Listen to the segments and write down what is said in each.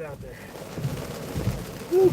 wet out there. Woo.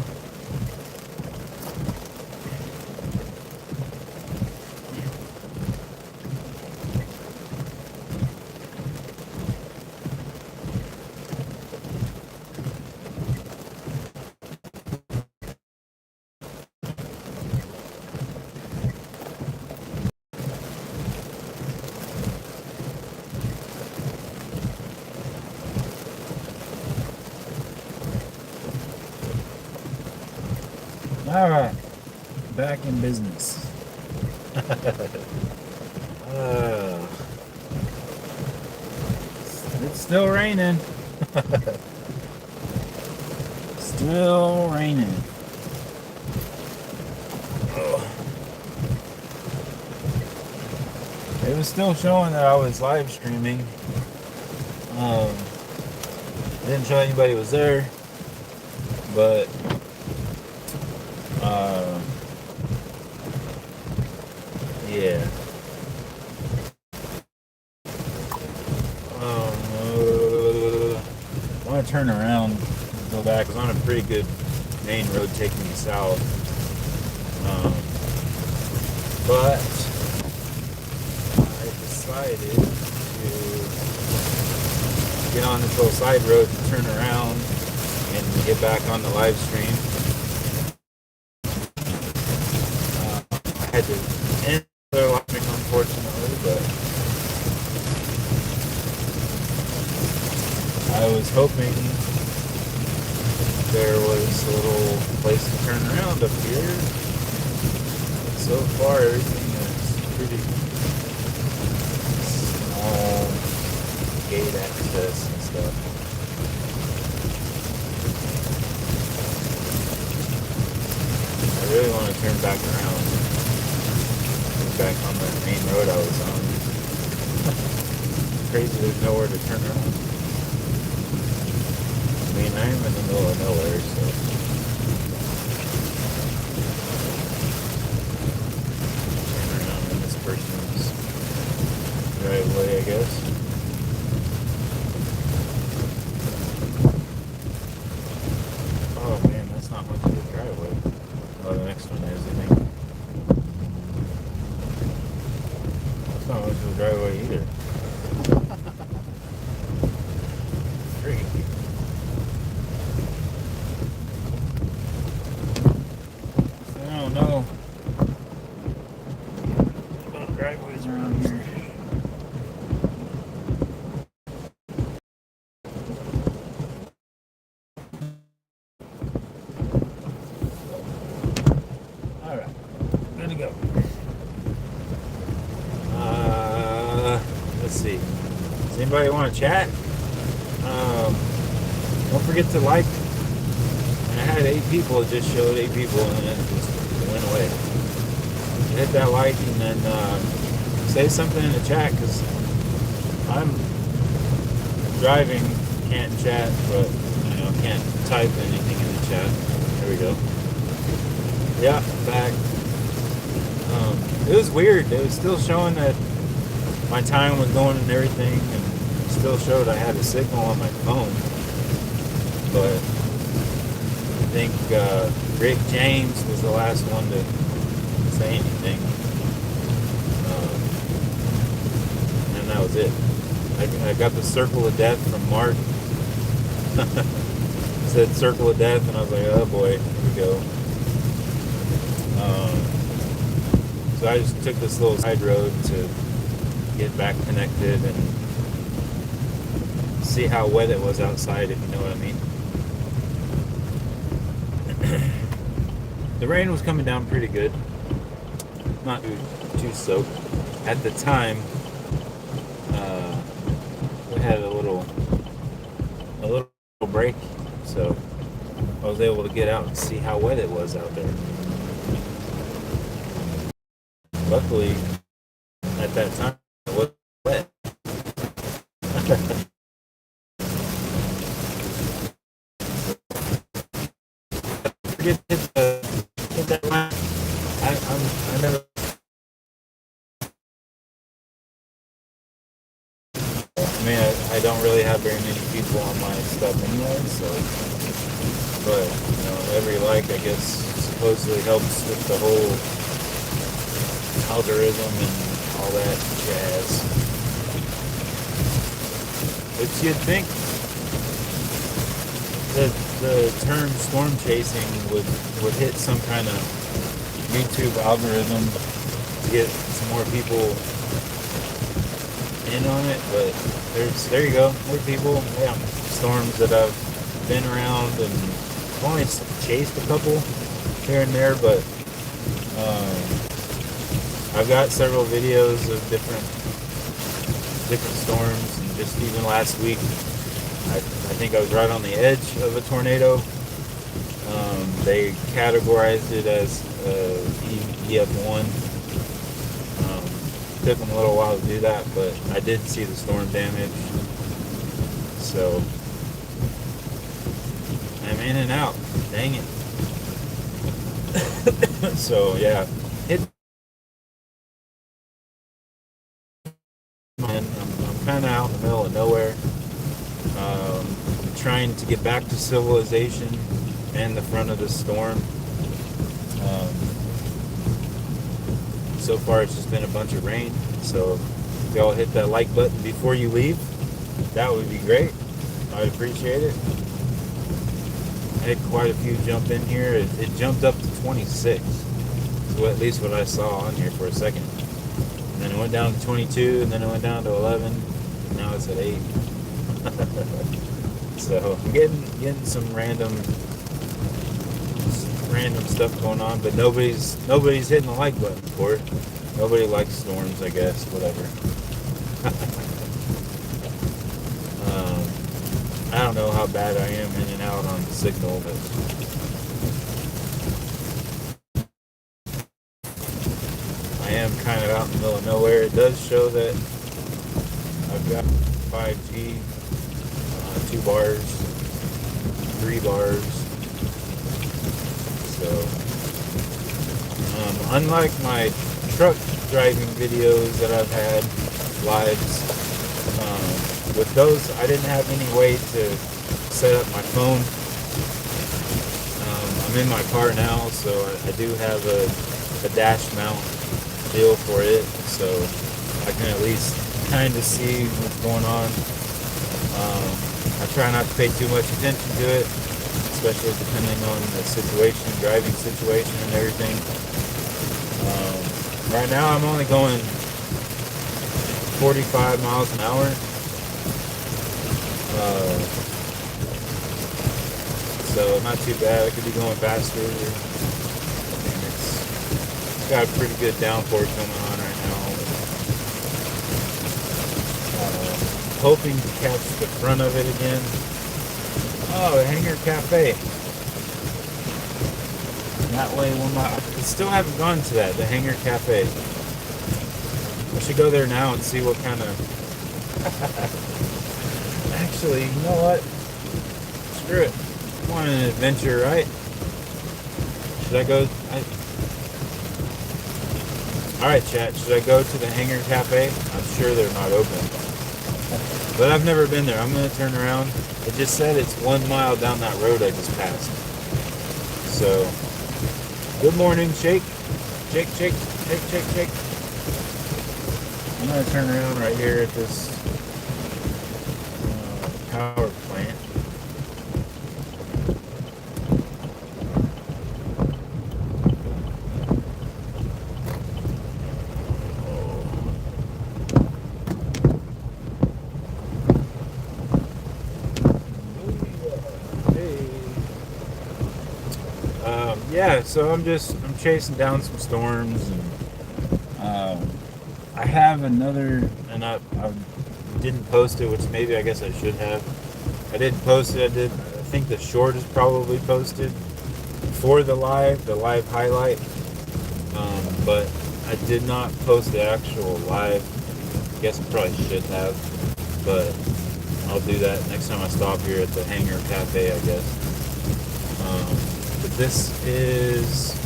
All right, back in business. It's still raining. Still raining. It was still showing that I was live streaming. Didn't show anybody was there, but yeah. I want to turn around and go back. I was on a pretty good main road taking me south. But I decided to get on this little side road and turn around and get back on the live stream. I had to end the live stream, unfortunately, but I was hoping there was a little place to turn around up here. So far, everything is pretty small, gate access and stuff. I really want to turn back around, get back on the main road I was on. Crazy, there's nowhere to turn around. I mean, I'm in the middle of nowhere, so. Person's driveway, I guess. Oh man, that's not much of a driveway. Oh, the next one is, I think. That's not much of a driveway either. Freaky. I don't know. Driveways around here. Alright, good to go. Let's see. Does anybody want to chat? Don't forget to like. I had 8 people, it just showed 8 people and then it just went away. Hit that like and then say something in the chat because I'm driving, can't chat, but can't type anything in the chat. There we go. Yeah, back. It was weird. It was still showing that my time was going and everything, and it still showed I had a signal on my phone. But I think Rick James was the last one to say anything. And that was it. I got the circle of death from Mark. Said circle of death, and I was like, oh boy, here we go. So I just took this little side road to get back connected and see how wet it was outside, if you know what I mean. The rain was coming down pretty good. Not too soaked. At the time, we had a little break, so I was able to get out and see how wet it was out there. Luckily, at that time, it wasn't wet. Forget that line. I mean, I don't really have very many people on my stuff anyway, so, but, you know, every like, I guess, supposedly helps with the whole algorithm and all that jazz. Which you'd think that the term storm chasing would hit some kind of YouTube algorithm to get some more people in on it, but there you go, more people. Yeah, storms that I've been around, and I've only chased a couple here and there, but I've got several videos of different storms, and just even last week, I think I was right on the edge of a tornado. They categorized it as EF1. Took them a little while to do that, but I did see the storm damage. So I'm in and out. Dang it. So yeah, I'm kind of out in the middle of nowhere. Trying to get back to civilization and the front of the storm. So far it's just been a bunch of rain, so if y'all hit that like button before you leave, that would be great. I'd appreciate it. I had quite a few jump in here. It jumped up to 26, so at least what I saw on here for a second. And then it went down to 22, and then it went down to 11, and now it's at 8. So I'm getting some random stuff going on, but nobody's hitting the like button for it. Nobody likes storms, I guess. Whatever. I don't know how bad I am in and out on the signal, but I am kind of out in the middle of nowhere. It does show that I've got 5G, 2 bars, 3 bars. So, unlike my truck driving videos that I've had, lives, with those, I didn't have any way to set up my phone. I'm in my car now, so I do have a dash mount deal for it, so I can at least kind of see what's going on. I try not to pay too much attention to it, especially depending on the situation, driving situation and everything. Right now I'm only going 45 miles an hour. So not too bad. I could be going faster. And it's got a pretty good downpour coming on right now. Hoping to catch the front of it again. Oh, the Hangar Kafe. That way, I still haven't gone to that, the Hangar Kafe. I should go there now and see what kind of... Actually, you know what? Screw it. I want an adventure, right? Should I go... Alright, chat. Should I go to the Hangar Kafe? I'm sure they're not open. But I've never been there. I'm going to turn around. It just said it's 1 mile down that road I just passed. So, good morning, Shake. Shake, shake, shake, shake, shake. I'm going to turn around right here at this power plant. Yeah, so I'm chasing down some storms, and I have another, and I didn't post it, which maybe I guess I should have. I didn't post it. I think the short is probably posted for the live highlight, but I did not post the actual live. I guess I probably should have, but I'll do that next time I stop here at the Hangar Cafe, I guess. But this is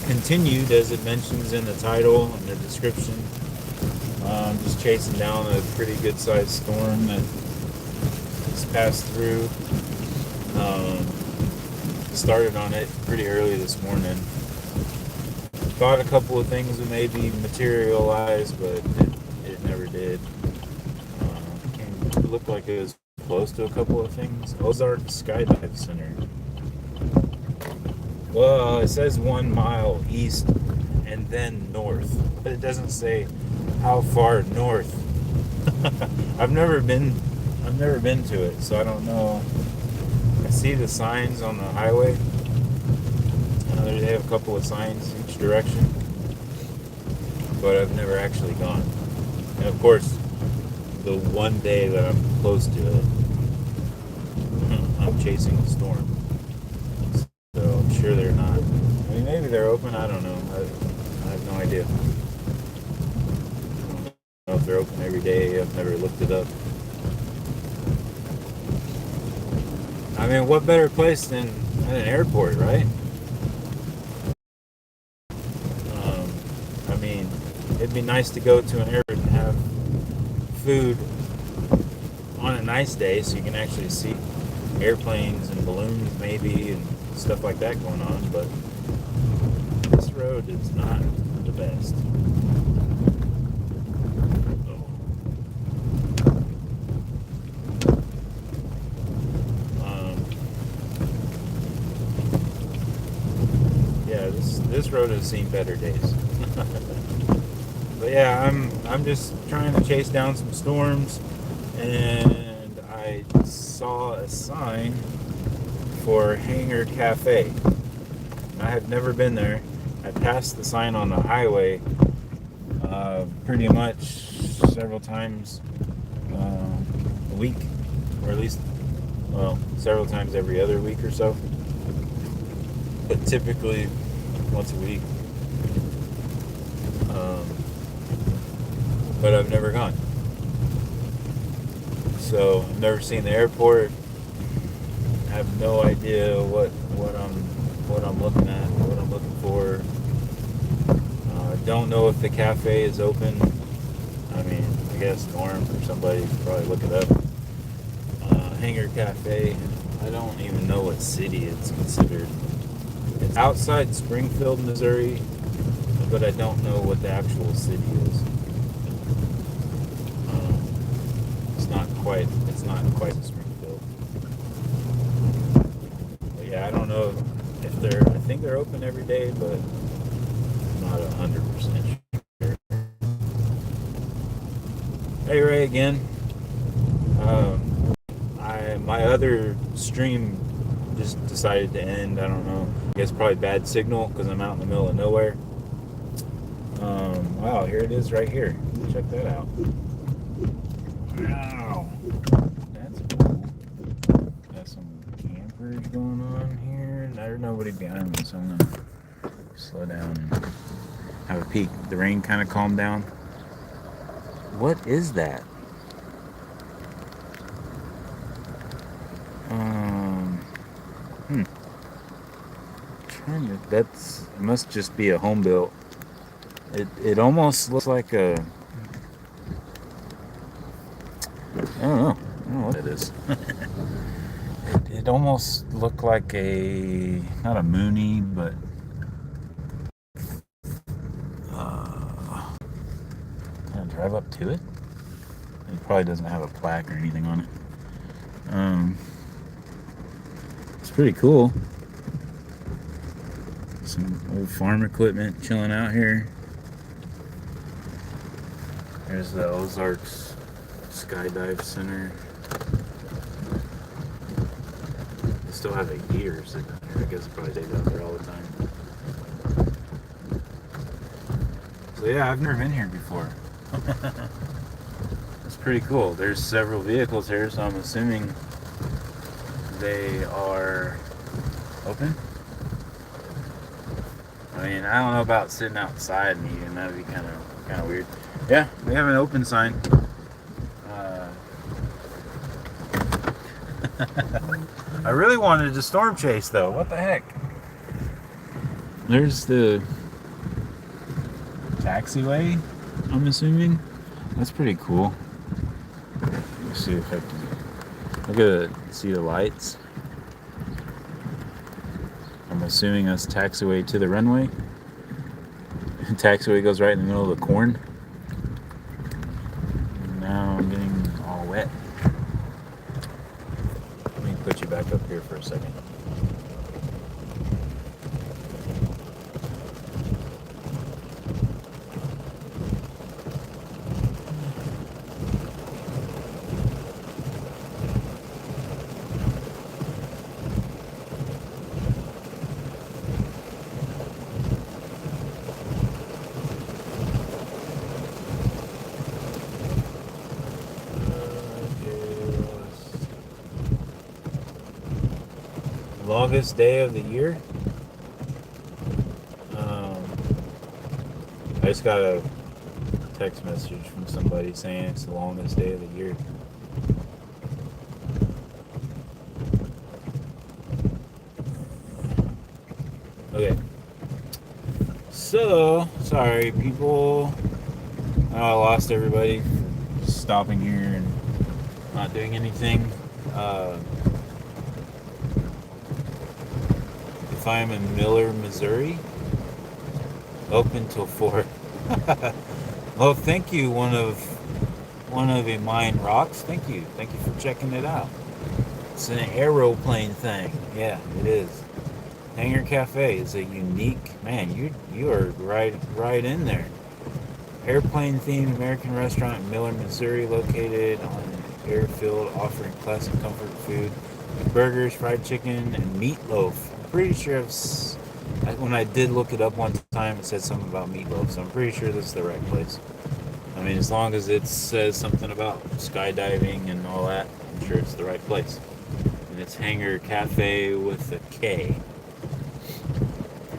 continued, as it mentions in the title and the description. Just chasing down a pretty good sized storm that just passed through. Started on it pretty early this morning. Thought a couple of things would maybe materialize, but it never did. It looked like it was close to a couple of things. Ozark Skydive Center. Well, it says 1 mile east and then north, but it doesn't say how far north. I've never been to it, so I don't know. I see the signs on the highway. They have a couple of signs each direction, but I've never actually gone. And of course, the one day that I'm close to it, I'm chasing a storm. So I'm sure they're not. I mean, maybe they're open. I don't know. I have no idea. I don't know if they're open every day. I've never looked it up. I mean, what better place than at an airport, right? I mean, it'd be nice to go to an airport and have food on a nice day so you can actually see airplanes and balloons maybe and stuff like that going on, but this road is not the best. Yeah, this road has seen better days. But yeah, I'm just trying to chase down some storms, and I saw a sign for Hangar Kafe. I have never been there. I passed the sign on the highway pretty much several times a week, or at least, well, several times every other week or so. But typically once a week. But I've never gone. So I've never seen the airport. I have no idea what I'm looking at, what I'm looking for. Don't know if the cafe is open. I mean, I guess Norm or somebody could probably look it up. Hangar Kafe. I don't even know what city it's considered. It's outside Springfield, Missouri, but I don't know what the actual city is. It's not quite Springfield. But yeah, I don't know if I think they're open every day, but I'm not 100% sure. Hey Ray again. My other stream just decided to end. I don't know. I guess probably bad signal because I'm out in the middle of nowhere. Wow, here it is right here. Check that out. Wow. That's cool. Got some campers going on here. There's nobody behind me, so I'm going to slow down and have a peek. The rain kind of calmed down. What is that? It must just be a home built. It almost looks like a, I don't know what it is. it almost looked like not a Mooney, but can I drive up to it? It probably doesn't have a plaque or anything on it. It's pretty cool. Some old farm equipment chilling out here. There's the Ozarks Skydive Center. They still have a heater sitting out here. I guess it probably stays out there all the time. So yeah, I've never been here before. It's pretty cool. There's several vehicles here, so I'm assuming they are open. I mean, I don't know about sitting outside and eating. That'd be kind of weird. Yeah, we have an open sign. I really wanted to storm chase though. What the heck? There's the taxiway, I'm assuming. That's pretty cool. Let me see if I can look at it. See the lights. I'm assuming that's taxiway to the runway. Taxiway goes right in the middle of the corn. Now I'm getting all wet. Let me put you back up here for a second. Longest day of the year. I just got a text message from somebody saying it's the longest day of the year. Okay. So, sorry people. I lost everybody just stopping here and not doing anything. If I'm in Miller, Missouri, open till 4. Well, thank you, one of a mine rocks. Thank you for checking it out. It's an aeroplane thing. Yeah, it is. Hangar Cafe is a unique, man. You are right in there. Airplane themed American restaurant in Miller, Missouri, located on an airfield, offering classic comfort food, burgers, fried chicken, and meatloaf. I'm pretty sure when I did look it up one time, it said something about meatloaf, so I'm pretty sure this is the right place. I mean, as long as it says something about skydiving and all that, I'm sure it's the right place. And it's Hangar Cafe with a K.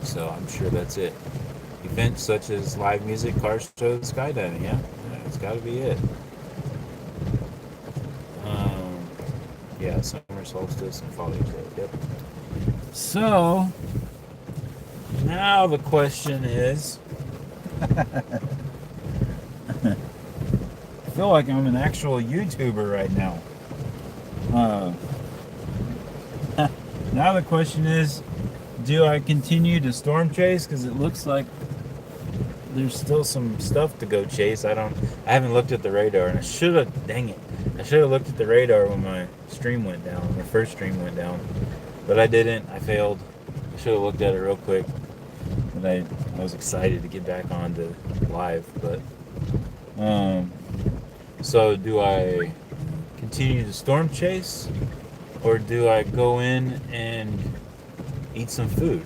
So I'm sure that's it. Events such as live music, car shows, skydiving, yeah, it's got to be it. Yeah, summer solstice and Father's Day, yep. So, now the question is, I feel like I'm an actual YouTuber right now. Now the question is, do I continue to storm chase? Because it looks like there's still some stuff to go chase. I haven't looked at the radar, and I should have. Dang it! I should have looked at the radar when my stream went down. My first stream went down, but I didn't. I failed. I should have looked at it real quick. But I was excited to get back on to live. But so do I continue to storm chase, or do I go in and eat some food?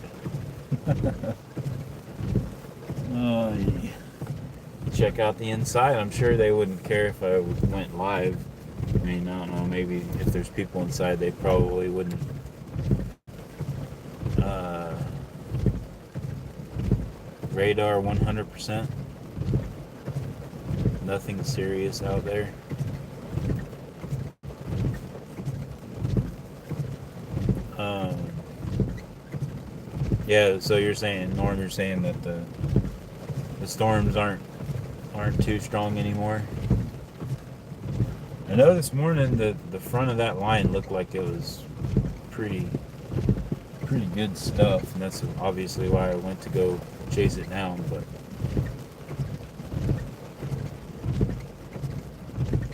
Check out the inside. I'm sure they wouldn't care if I went live. I mean, I don't know, maybe if there's people inside, they probably wouldn't radar 100%. Nothing serious out there. Yeah, so you're saying, Norm, you're saying that the storms aren't too strong anymore. I know this morning the front of that line looked like it was pretty good stuff, and that's obviously why I went to go chase it down. But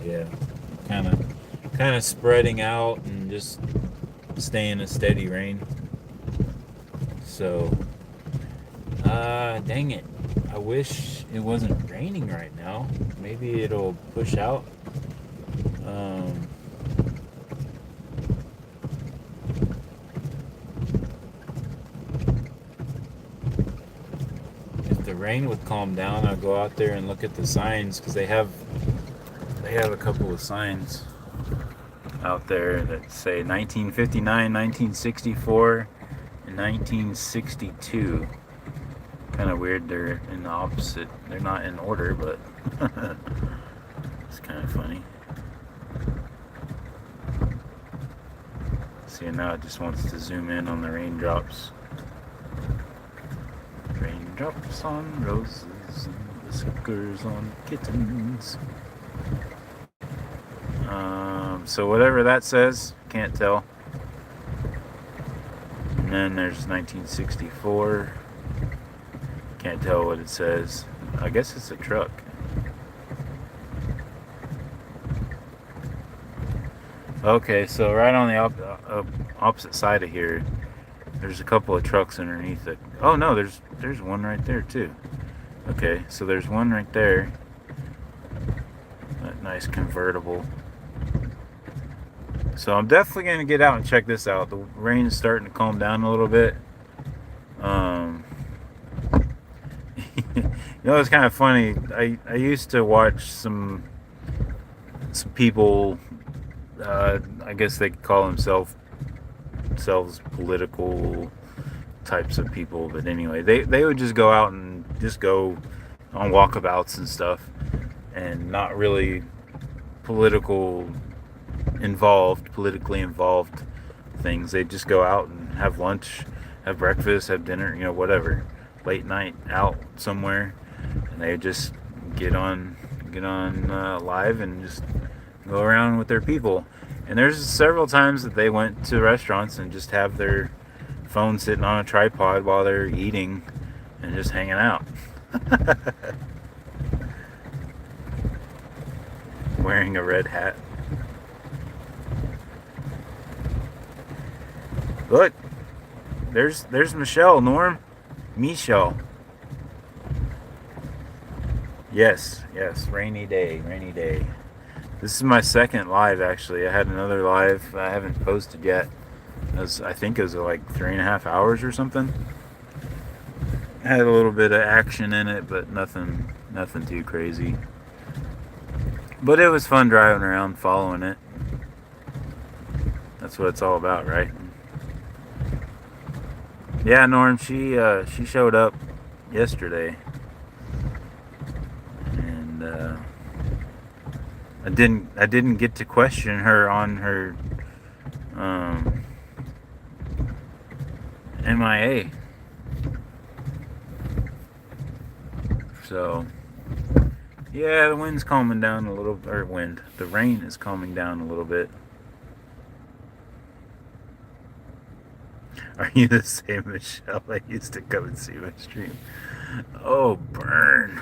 yeah, kind of spreading out and just staying a steady rain. So, dang it. I wish it wasn't raining right now. Maybe it'll push out. If the rain would calm down, I'll go out there and look at the signs, because they have a couple of signs out there that say 1959, 1964, and 1962. Kind of weird they're in the opposite. They're not in order, but it's kind of funny. See, now it just wants to zoom in on the raindrops. Raindrops on roses in the Suckers on kittens. So whatever that says, can't tell. And then there's 1964. Can't tell what it says. I guess it's a truck. Okay, so right on the opposite side of here, there's a couple of trucks underneath it. Oh no, there's one right there too. Okay, so there's one right there. That nice convertible. So I'm definitely gonna get out and check this out. The rain is starting to calm down a little bit. It's kind of funny. I used to watch some people. I guess they could call themselves political types of people, but anyway, they would just go out and just go on walkabouts and stuff, and not really politically involved things. They just go out and have lunch, have breakfast, have dinner, whatever, late night out somewhere, and they just get on live and just go around with their people. And there's several times that they went to restaurants and just have their phone sitting on a tripod while they're eating and just hanging out. Wearing a red hat. Look, there's Michelle, Norm. Michelle. Yes, rainy day. This is my second live, actually. I had another live I haven't posted yet. I think it was like 3.5 hours or something. Had a little bit of action in it, but nothing too crazy. But it was fun driving around, following it. That's what it's all about, right? Yeah, Norm, she showed up yesterday, and I didn't get to question her on her MIA. So yeah, the wind's calming down a little, the rain is calming down a little bit. Are you the same Michelle I used to come and see my stream? Oh, burn.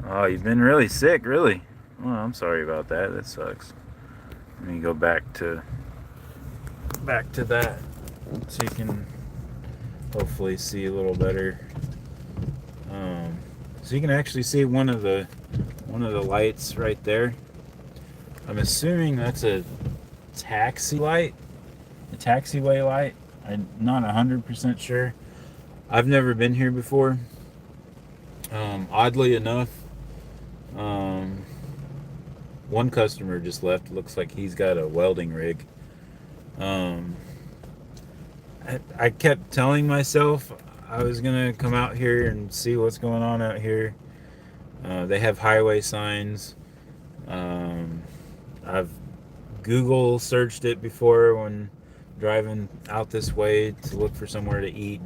Oh, you've been really sick, really? Well, I'm sorry about that. That sucks. Let me go back to that so you can hopefully see a little better. So you can actually see one of the lights right there. I'm assuming that's a taxiway light. I'm not 100% sure. I've never been here before. Oddly enough, one customer just left. Looks like he's got a welding rig. I kept telling myself I was gonna come out here and see what's going on out here. They have highway signs. I've Google searched it before when driving out this way to look for somewhere to eat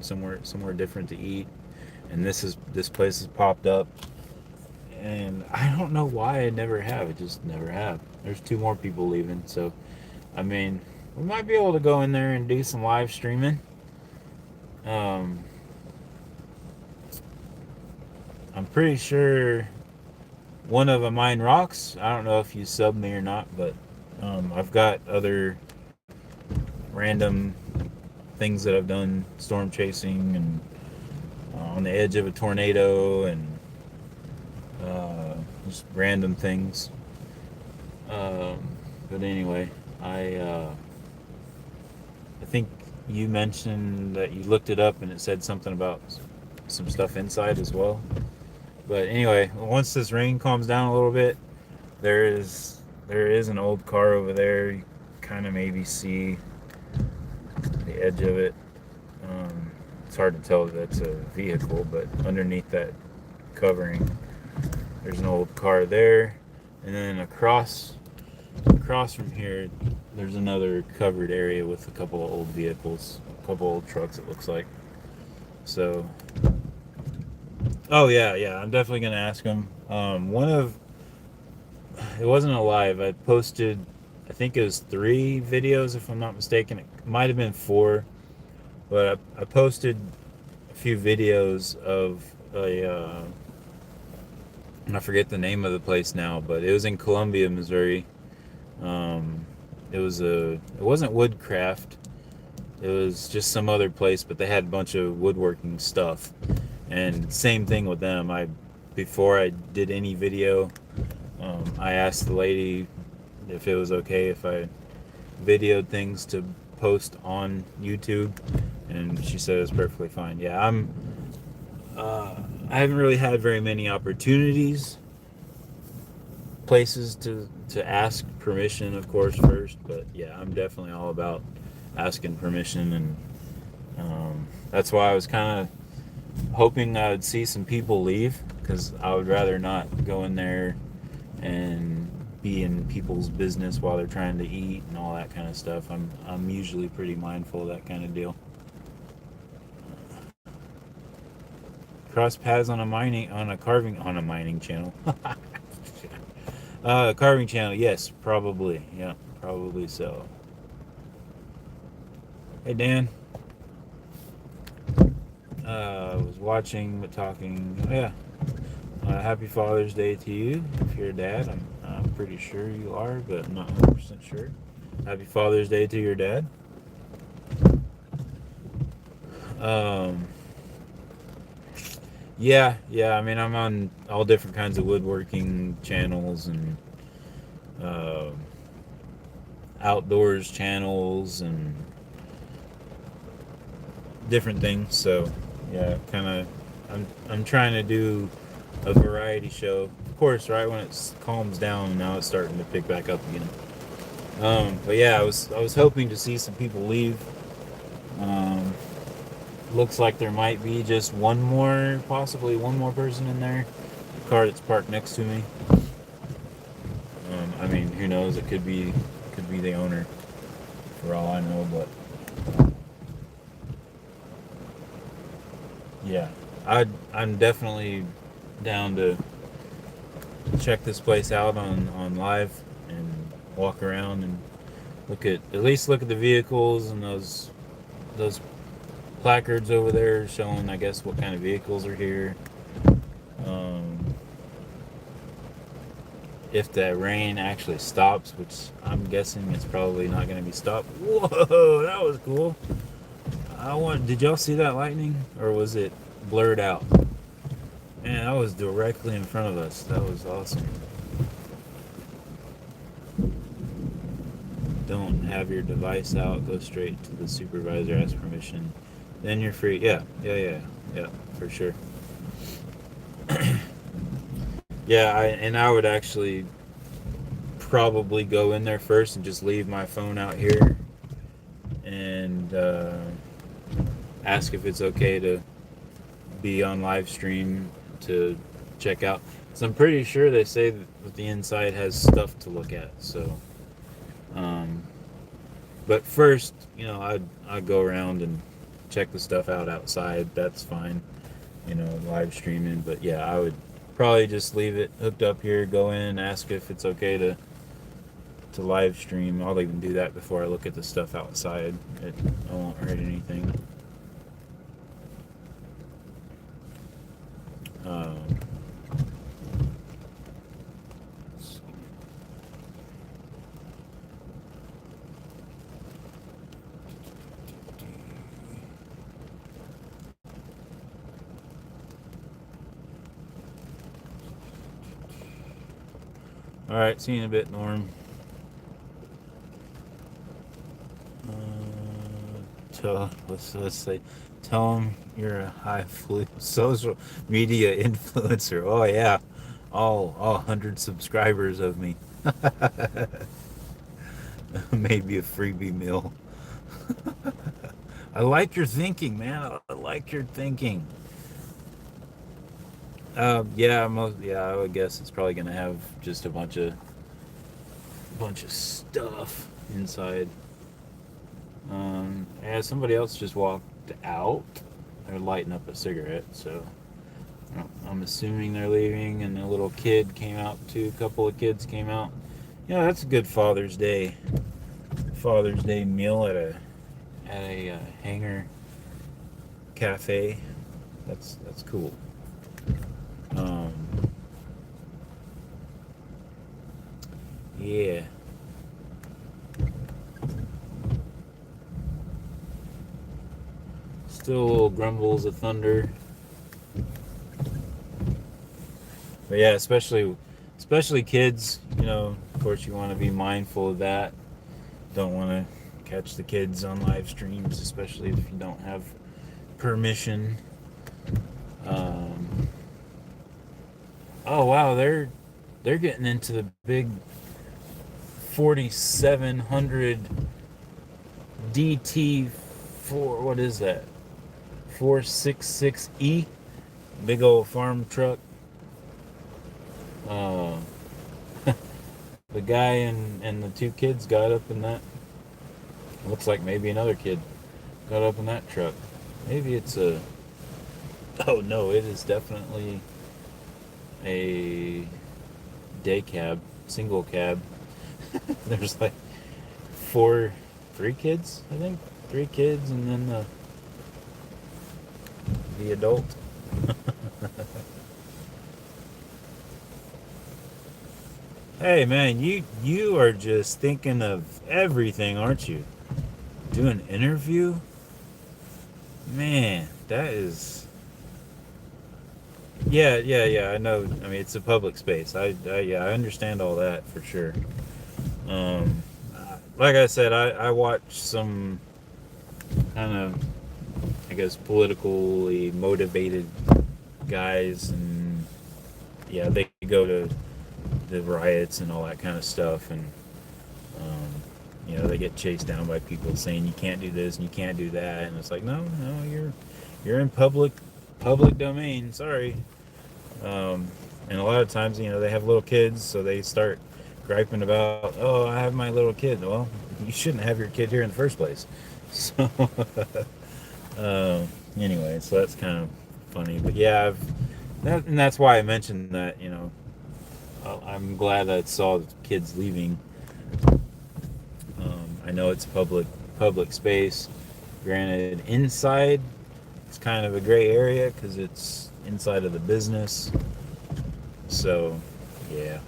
somewhere different to eat, and this place has popped up, and I don't know why I never have. It just never have. There's 2 more people leaving, so I mean, we might be able to go in there and do some live streaming. I'm pretty sure one of mine rocks. I don't know if you sub me or not, but I've got other random things that I've done, storm chasing and on the edge of a tornado, and just random things. But anyway, I think you mentioned that you looked it up and it said something about some stuff inside as well. But anyway, once this rain calms down a little bit, there is an old car over there. You kind of maybe see the edge of it. It's hard to tell if that's a vehicle, but underneath that covering, there's an old car there, and then across from here, there's another covered area with a couple of old vehicles, a couple old trucks, it looks like. So, oh yeah, yeah, I'm definitely gonna ask him. One of it wasn't a live. I posted, I think it was 3 videos if I'm not mistaken. It might have been 4, but I posted a few videos of a I forget the name of the place now, but it was in Columbia, Missouri. Um, it wasn't Woodcraft. It was just some other place, but they had a bunch of woodworking stuff. And same thing with them. Before I did any video, I asked the lady if it was okay if I videoed things to post on YouTube, and she said it was perfectly fine. Yeah, I haven't really had very many opportunities, places to ask permission, of course, first. But yeah, I'm definitely all about asking permission, and that's why I was kind of hoping I would see some people leave, because I would rather not go in there and be in people's business while they're trying to eat and all that kind of stuff. I'm usually pretty mindful of that kind of deal. Cross paths on a mining channel. Carving channel, yes, probably. Yeah, probably so. Hey Dan, I was watching but talking. Oh, yeah, happy Father's Day to you. If you're a dad, I'm pretty sure you are, but I'm not 100% sure. Happy Father's Day to your dad. Um, yeah, yeah. I mean, I'm on all different kinds of woodworking channels and uh, outdoors channels and different things. So yeah, kind of. I'm trying to do a variety show. Of course, right when it calms down, now it's starting to pick back up again. But yeah, I was hoping to see some people leave. Um, Looks like there might be just possibly one more person in there. The car that's parked next to me. I mean, who knows? It could be the owner, for all I know. But yeah, I'm definitely down to check this place out on live and walk around and look at the vehicles and those placards over there showing, I guess, what kind of vehicles are here. Um, if the rain actually stops, which I'm guessing it's probably not going to be stopped. Whoa, that was cool. Did y'all see that lightning, or was it blurred out? Man, that was directly in front of us. That was awesome. Don't have your device out. Go straight to the supervisor. Ask permission. Then you're free. Yeah, yeah, yeah, yeah, for sure. Yeah, I would actually probably go in there first and just leave my phone out here and ask if it's okay to be on live stream to check out. So I'm pretty sure they say that the inside has stuff to look at. So, um, but first, I'd go around and check the stuff out outside. That's fine, live streaming. But yeah, I would probably just leave it hooked up here. Go in, ask if it's okay to live stream. I'll even do that before I look at the stuff outside. I won't hurt anything. Um, all right, see you in a bit, Norm. Let's say, tell him you're a high social media influencer. Oh yeah, all 100 subscribers of me. Maybe a freebie meal. I like your thinking, man. I like your thinking. Yeah, I would guess it's probably gonna have just a bunch of stuff inside. Yeah, somebody else just walked out. they're lighting up a cigarette, so I'm assuming they're leaving. And a little kid came out too. A couple of kids came out. Yeah, that's a good Father's Day meal at a Hangar Kafe. That's cool. Um, yeah. Still little grumbles of thunder. But yeah, especially kids, of course you want to be mindful of that. Don't want to catch the kids on live streams, especially if you don't have permission. Um, oh wow, they're getting into the big 4700 DT 4, what is that? 466E, big old farm truck. Uh, the guy and the two kids got up in that. Looks like maybe another kid got up in that truck. Maybe it's a. Oh no, it is definitely a day cab, single cab. There's like three kids, I think. Three kids and then the adult. Hey man, you are just thinking of everything, aren't you? Do an interview? Man, that is. Yeah. I know. I mean, it's a public space. Yeah, I understand all that for sure. Um, like I said, I watch some kind of, I guess, politically motivated guys, and yeah, they go to the riots and all that kind of stuff, and they get chased down by people saying you can't do this and you can't do that, and it's like, no, you're in public domain. Sorry. And a lot of times, they have little kids, so they start griping about, oh, I have my little kid. Well, you shouldn't have your kid here in the first place. So, anyway, so that's kind of funny. But yeah, and that's why I mentioned that. I'm glad I saw the kids leaving. I know it's public space. Granted, inside it's kind of a gray area because it's inside of the business. So, yeah.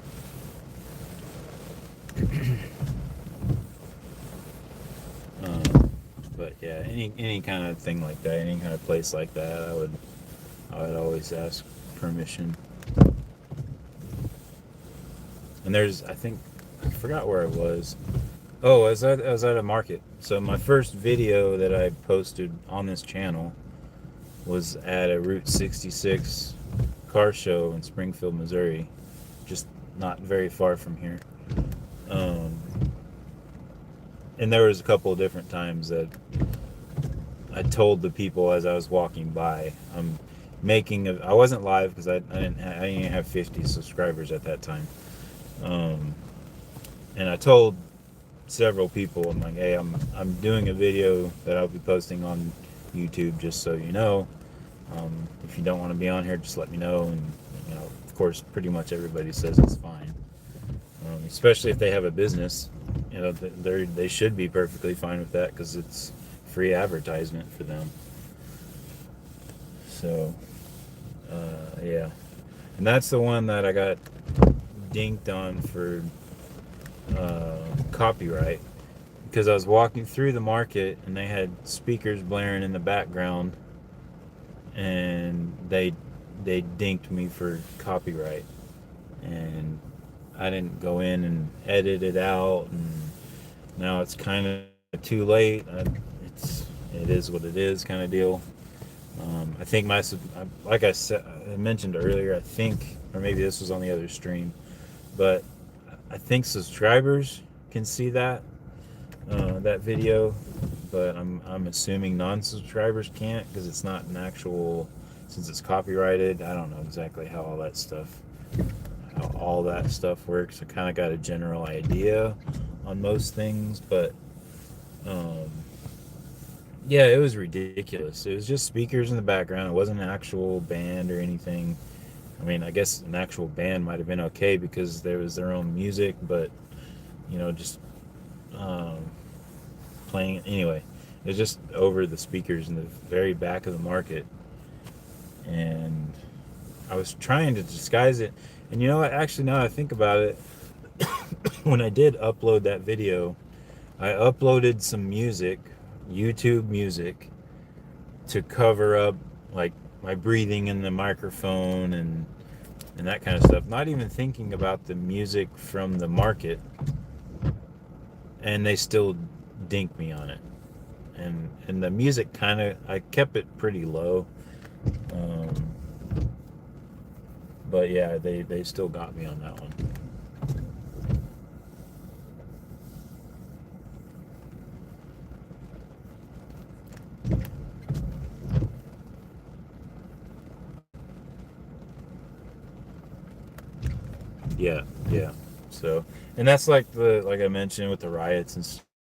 But yeah, any kind of thing like that, any kind of place like that, I would always ask permission. And I forgot where I was. Oh, I was at a market. So my first video that I posted on this channel was at a Route 66 car show in Springfield, Missouri, just not very far from here. And there was a couple of different times that I told the people as I was walking by, I wasn't live because I didn't have 50 subscribers at that time. And I told several people, I'm like, hey, I'm doing a video that I'll be posting on YouTube, just so you know. If you don't want to be on here, just let me know. And of course, pretty much everybody says it's fine. Especially if they have a business, they should be perfectly fine with that because it's free advertisement for them. So, yeah, and that's the one that I got dinked on for copyright because I was walking through the market and they had speakers blaring in the background, and they dinked me for copyright, and I didn't go in and edit it out, and now it's kind of too late. It is what it is, kind of deal. I think like I said, I mentioned earlier, I think, or maybe this was on the other stream, but I think subscribers can see that video, but I'm assuming non-subscribers can't because it's not an actual, since it's copyrighted. I don't know exactly how all that stuff works. I kind of got a general idea on most things, but Yeah, it was ridiculous. It was just speakers in the background. It wasn't an actual band or anything. I mean, I guess an actual band might have been okay because there was their own music, but just um, playing anyway. It was just over the speakers in the very back of the market, and I was trying to disguise it. And you know what? Actually, now I think about it, when I did upload that video, I uploaded some music, YouTube music, to cover up like my breathing in the microphone and that kind of stuff. Not even thinking about the music from the market, and they still dink me on it. And the music kind of, I kept it pretty low, um, but yeah, they still got me on that one. Yeah, yeah. So, and that's like I mentioned with the riots and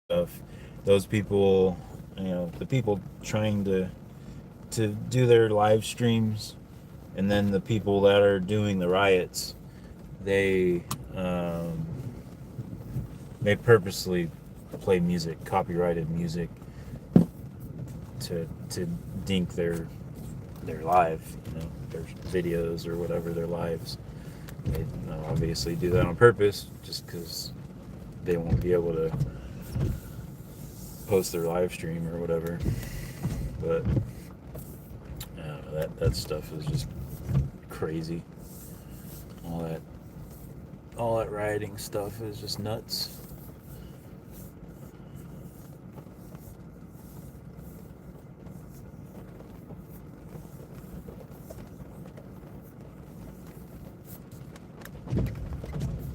stuff. Those people, the people trying to do their live streams, and then the people that are doing the riots, they um, they purposely play music, copyrighted music, to dink their live, their videos or whatever, their lives. They obviously do that on purpose, just because they won't be able to post their live stream or whatever. But that stuff is just crazy. All that all that rioting stuff is just nuts.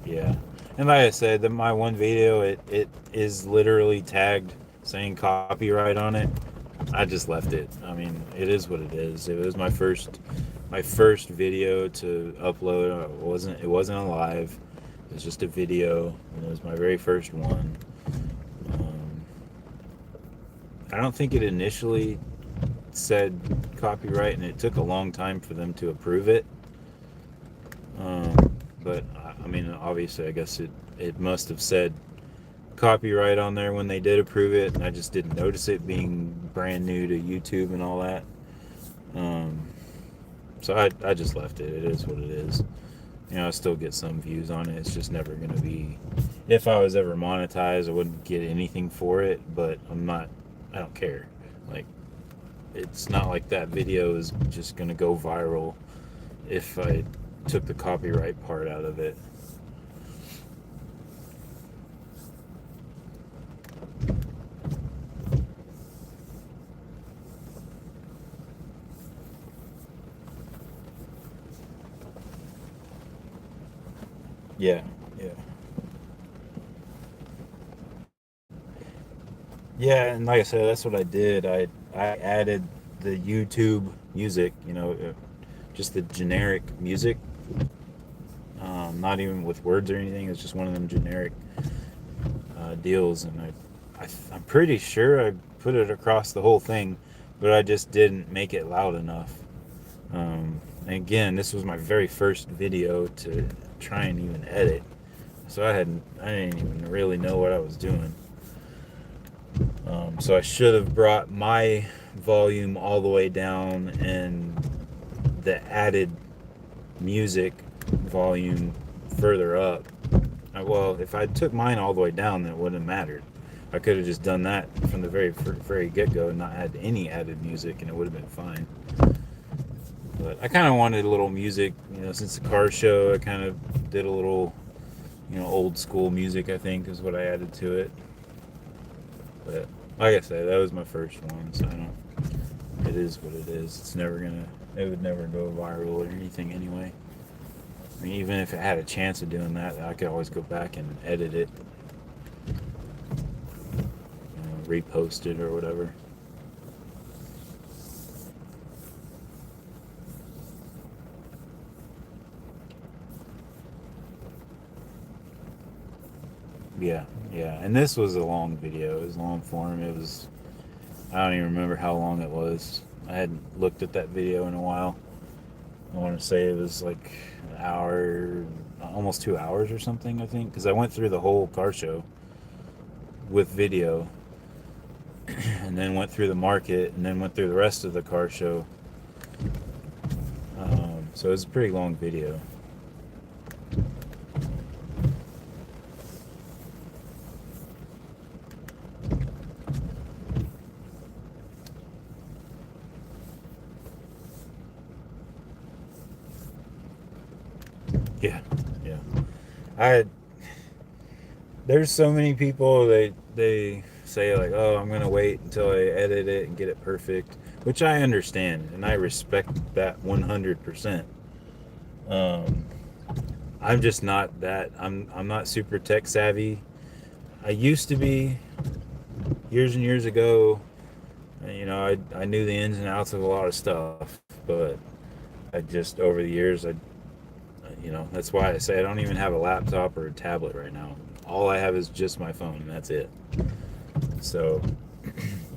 Yeah, and like I said, my one video, it is literally tagged saying copyright on it. I just left it. I mean, it is what it is. It was my first video to upload. It wasn't a live. It was just a video, and it was my very first one. Um, I don't think it initially said copyright, and it took a long time for them to approve it. But I mean, obviously, I guess it must have said copyright on there when they did approve it, and I just didn't notice it, being brand new to YouTube and all that. Um, so I just left it. It is what it is. I still get some views on it. It's just never going to be. If I was ever monetized, I wouldn't get anything for it, but I'm not. I don't care. Like, it's not like that video is just going to go viral if I took the copyright part out of it. Yeah, yeah. Yeah, and like I said, that's what I did. I added the YouTube music, just the generic music, not even with words or anything. It's just one of them generic deals, and I'm pretty sure I put it across the whole thing, but I just didn't make it loud enough. And again, this was my very first video to try and even edit, so I didn't even really know what I was doing. So I should have brought my volume all the way down and the added music volume further up. Well, if I took mine all the way down, then it wouldn't have mattered. I could have just done that from the very get go and not had any added music, and it would have been fine. But I kind of wanted a little music, since the car show. I kind of did a little, old school music. I think is what I added to it. But like I said, that was my first one, so I don't. It is what it is. It would never go viral or anything anyway. I mean, even if it had a chance of doing that, I could always go back and edit it, repost it or whatever. Yeah, yeah. And this was a long video. It was long form. It was I don't even remember how long it was. I hadn't looked at that video in a while. I want to say it was like an hour, almost 2 hours or something, I think, because I went through the whole car show with video and then went through the market and then went through the rest of the car show. So it was a pretty long video. Yeah, yeah. I There's so many people they say like, oh, I'm gonna wait until I edit it and get it perfect, which I understand and I respect that 100%. Um, I'm just not that. I'm not super tech savvy. I used to be years and years ago. You know, I knew the ins and outs of a lot of stuff, but I just over the years that's why I say I don't even have a laptop or a tablet right now. All I have is just my phone, and that's it. So,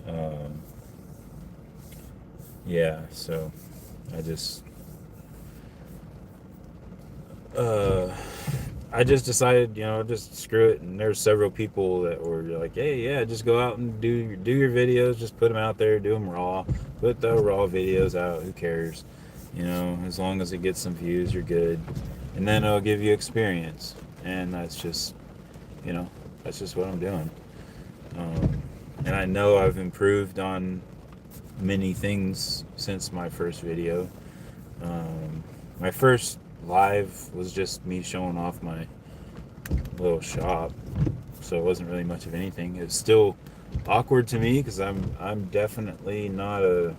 um, yeah. So I just uh, I just decided, just screw it. And there's several people that were like, "Hey, yeah, just go out and do your videos. Just put them out there. Do them raw. Put the raw videos out. Who cares? As long as it gets some views, you're good. And then it'll give you experience. And you know, that's just what I'm doing. And I know I've improved on many things since my first video. My first live was just me showing off my little shop, so it wasn't really much of anything. It's still awkward to me because I'm definitely not a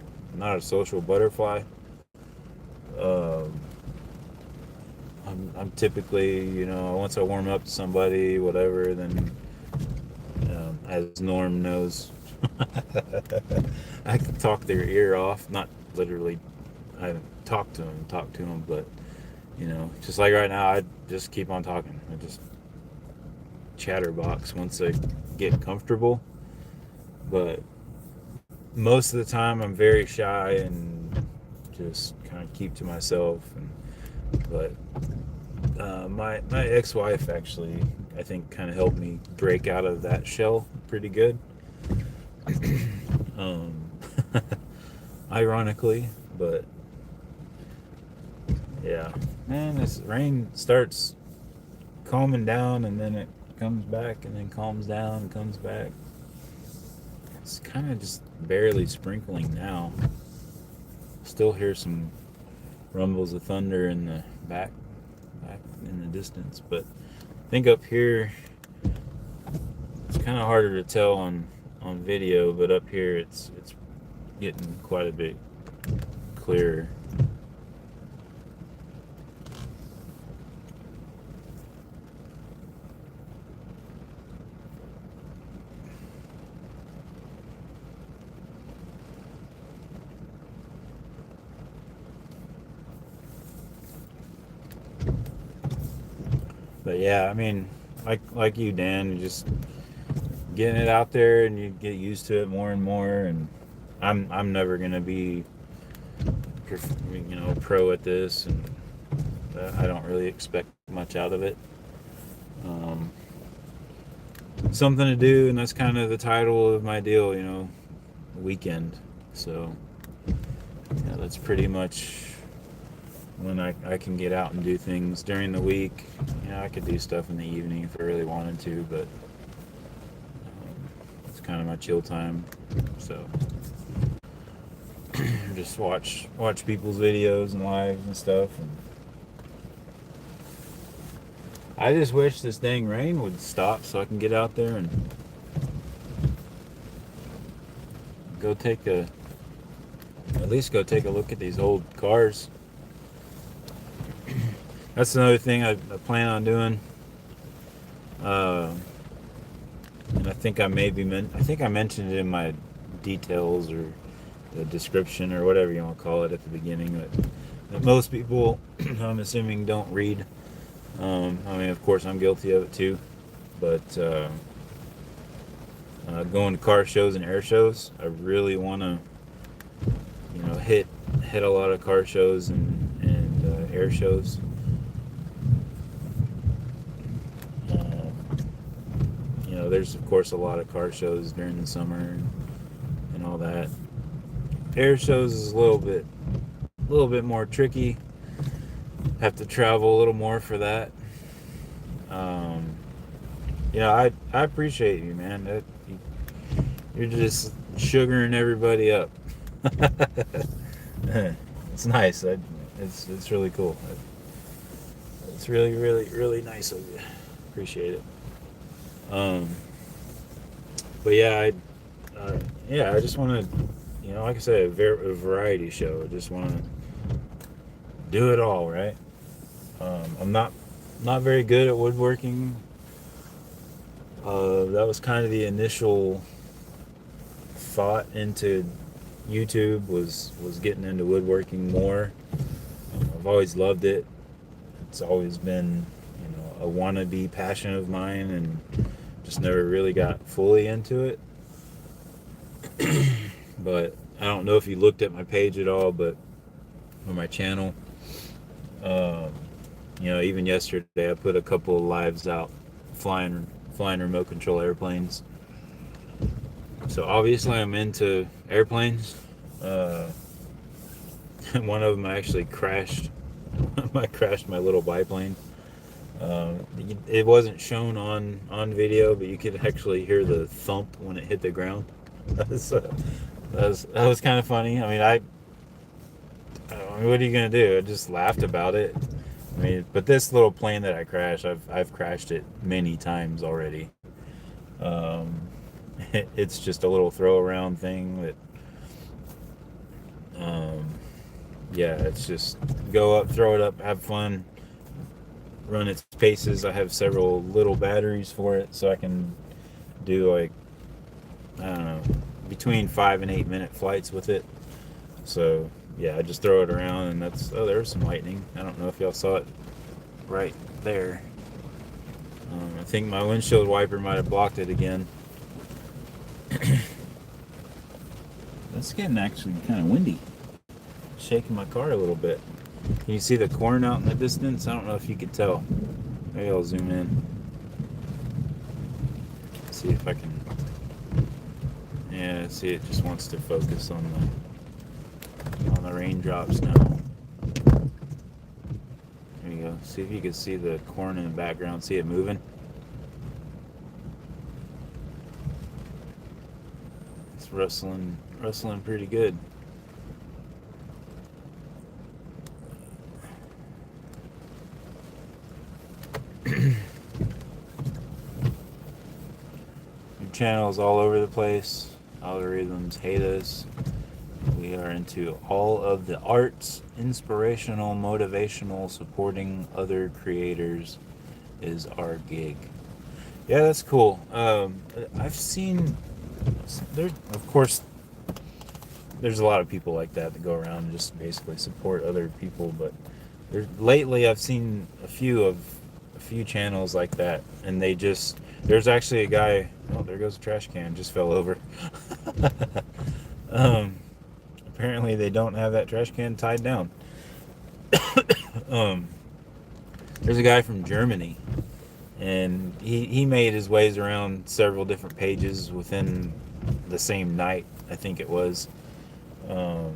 social butterfly. Um, I'm typically, once I warm up to somebody, whatever, then as Norm knows, I can talk their ear off. Not literally, I talk to them, but just like right now, I just keep on talking. I just chatterbox once I get comfortable. But most of the time, I'm very shy and just kind of keep to myself. But my ex-wife actually, I think, kind of helped me break out of that shell pretty good. um, Ironically, but yeah, man, this rain starts calming down and then it comes back and then calms down and comes back. It's kind of just barely sprinkling now. Still hear some rumbles of thunder in the back in the distance, but I think up here it's kind of harder to tell on video, but up here it's getting quite a bit clearer. But yeah, I mean, like you, Dan, you just getting it out there and you get used to it more and more. And I'm never gonna be, pro at this, and I don't really expect much out of it. Um, Something to do, and that's kind of the title of my deal, weekend. So yeah, that's pretty much when I can get out and do things during the week. I could do stuff in the evening if I really wanted to, but it's kind of my chill time. So just watch people's videos and lives and stuff. And I just wish this dang rain would stop so I can get out there and at least go take a look at these old cars. That's another thing I plan on doing. And I think I mentioned it in my details or the description or whatever you want to call it at the beginning. That most people, I'm assuming, don't read. I mean, of course, I'm guilty of it too. But going to car shows and air shows. I really want to, hit a lot of car shows and air shows. Uh, there's of course a lot of car shows during the summer and all that. Air shows is a little bit more tricky. Have to travel a little more for that. Um, I appreciate you, man. You're just sugaring everybody up. It's nice. It's really cool. It's really, really, really nice of you. Appreciate it. Um, but I just want to, like I said, a variety show. I just want to do it all, right? I'm not very good at woodworking. That was kind of the initial thought into YouTube was getting into woodworking more. I've always loved it. It's always been, a wannabe passion of mine, and just never really got fully into it. But I don't know if you looked at my page at all, but on my channel, um, even yesterday I put a couple of lives out flying remote control airplanes. So obviously I'm into airplanes. Uh, One of them I actually crashed. I crashed my little biplane. It wasn't shown on video, but you could actually hear the thump when it hit the ground. So that was kind of funny. What are you gonna do? I just laughed about it. But this little plane that I crashed, I've crashed it many times already. Um, it's just a little throw around thing that, um, yeah, it's just go up, throw it up, have fun, run its paces. I have several little batteries for it, so I can do like, I don't know, between 5 and 8 minute flights with it. So yeah, I just throw it around, and there's some lightning. I don't know if y'all saw it right there. I think my windshield wiper might have blocked it again. It's getting actually kind of windy. Shaking my car a little bit. Can you see the corn out in the distance? I don't know if you could tell. Maybe I'll zoom in. See if I can. Yeah, see, it just wants to focus on the raindrops now. There you go. See if you can see the corn in the background. See it moving? It's rustling pretty good. Your channel is all over the place. Algorithms hate us. We are into all of the arts, inspirational, motivational, supporting other creators is our gig. Yeah, that's cool. I've seen of course, there's a lot of people like that go around and just basically support other people. But lately, I've seen a few channels like that, and there's actually a guy. Oh, there goes a trash can. Just fell over. um, Apparently, they don't have that trash can tied down. um, there's a guy from Germany, and he made his ways around several different pages within the same night, I think it was. Um,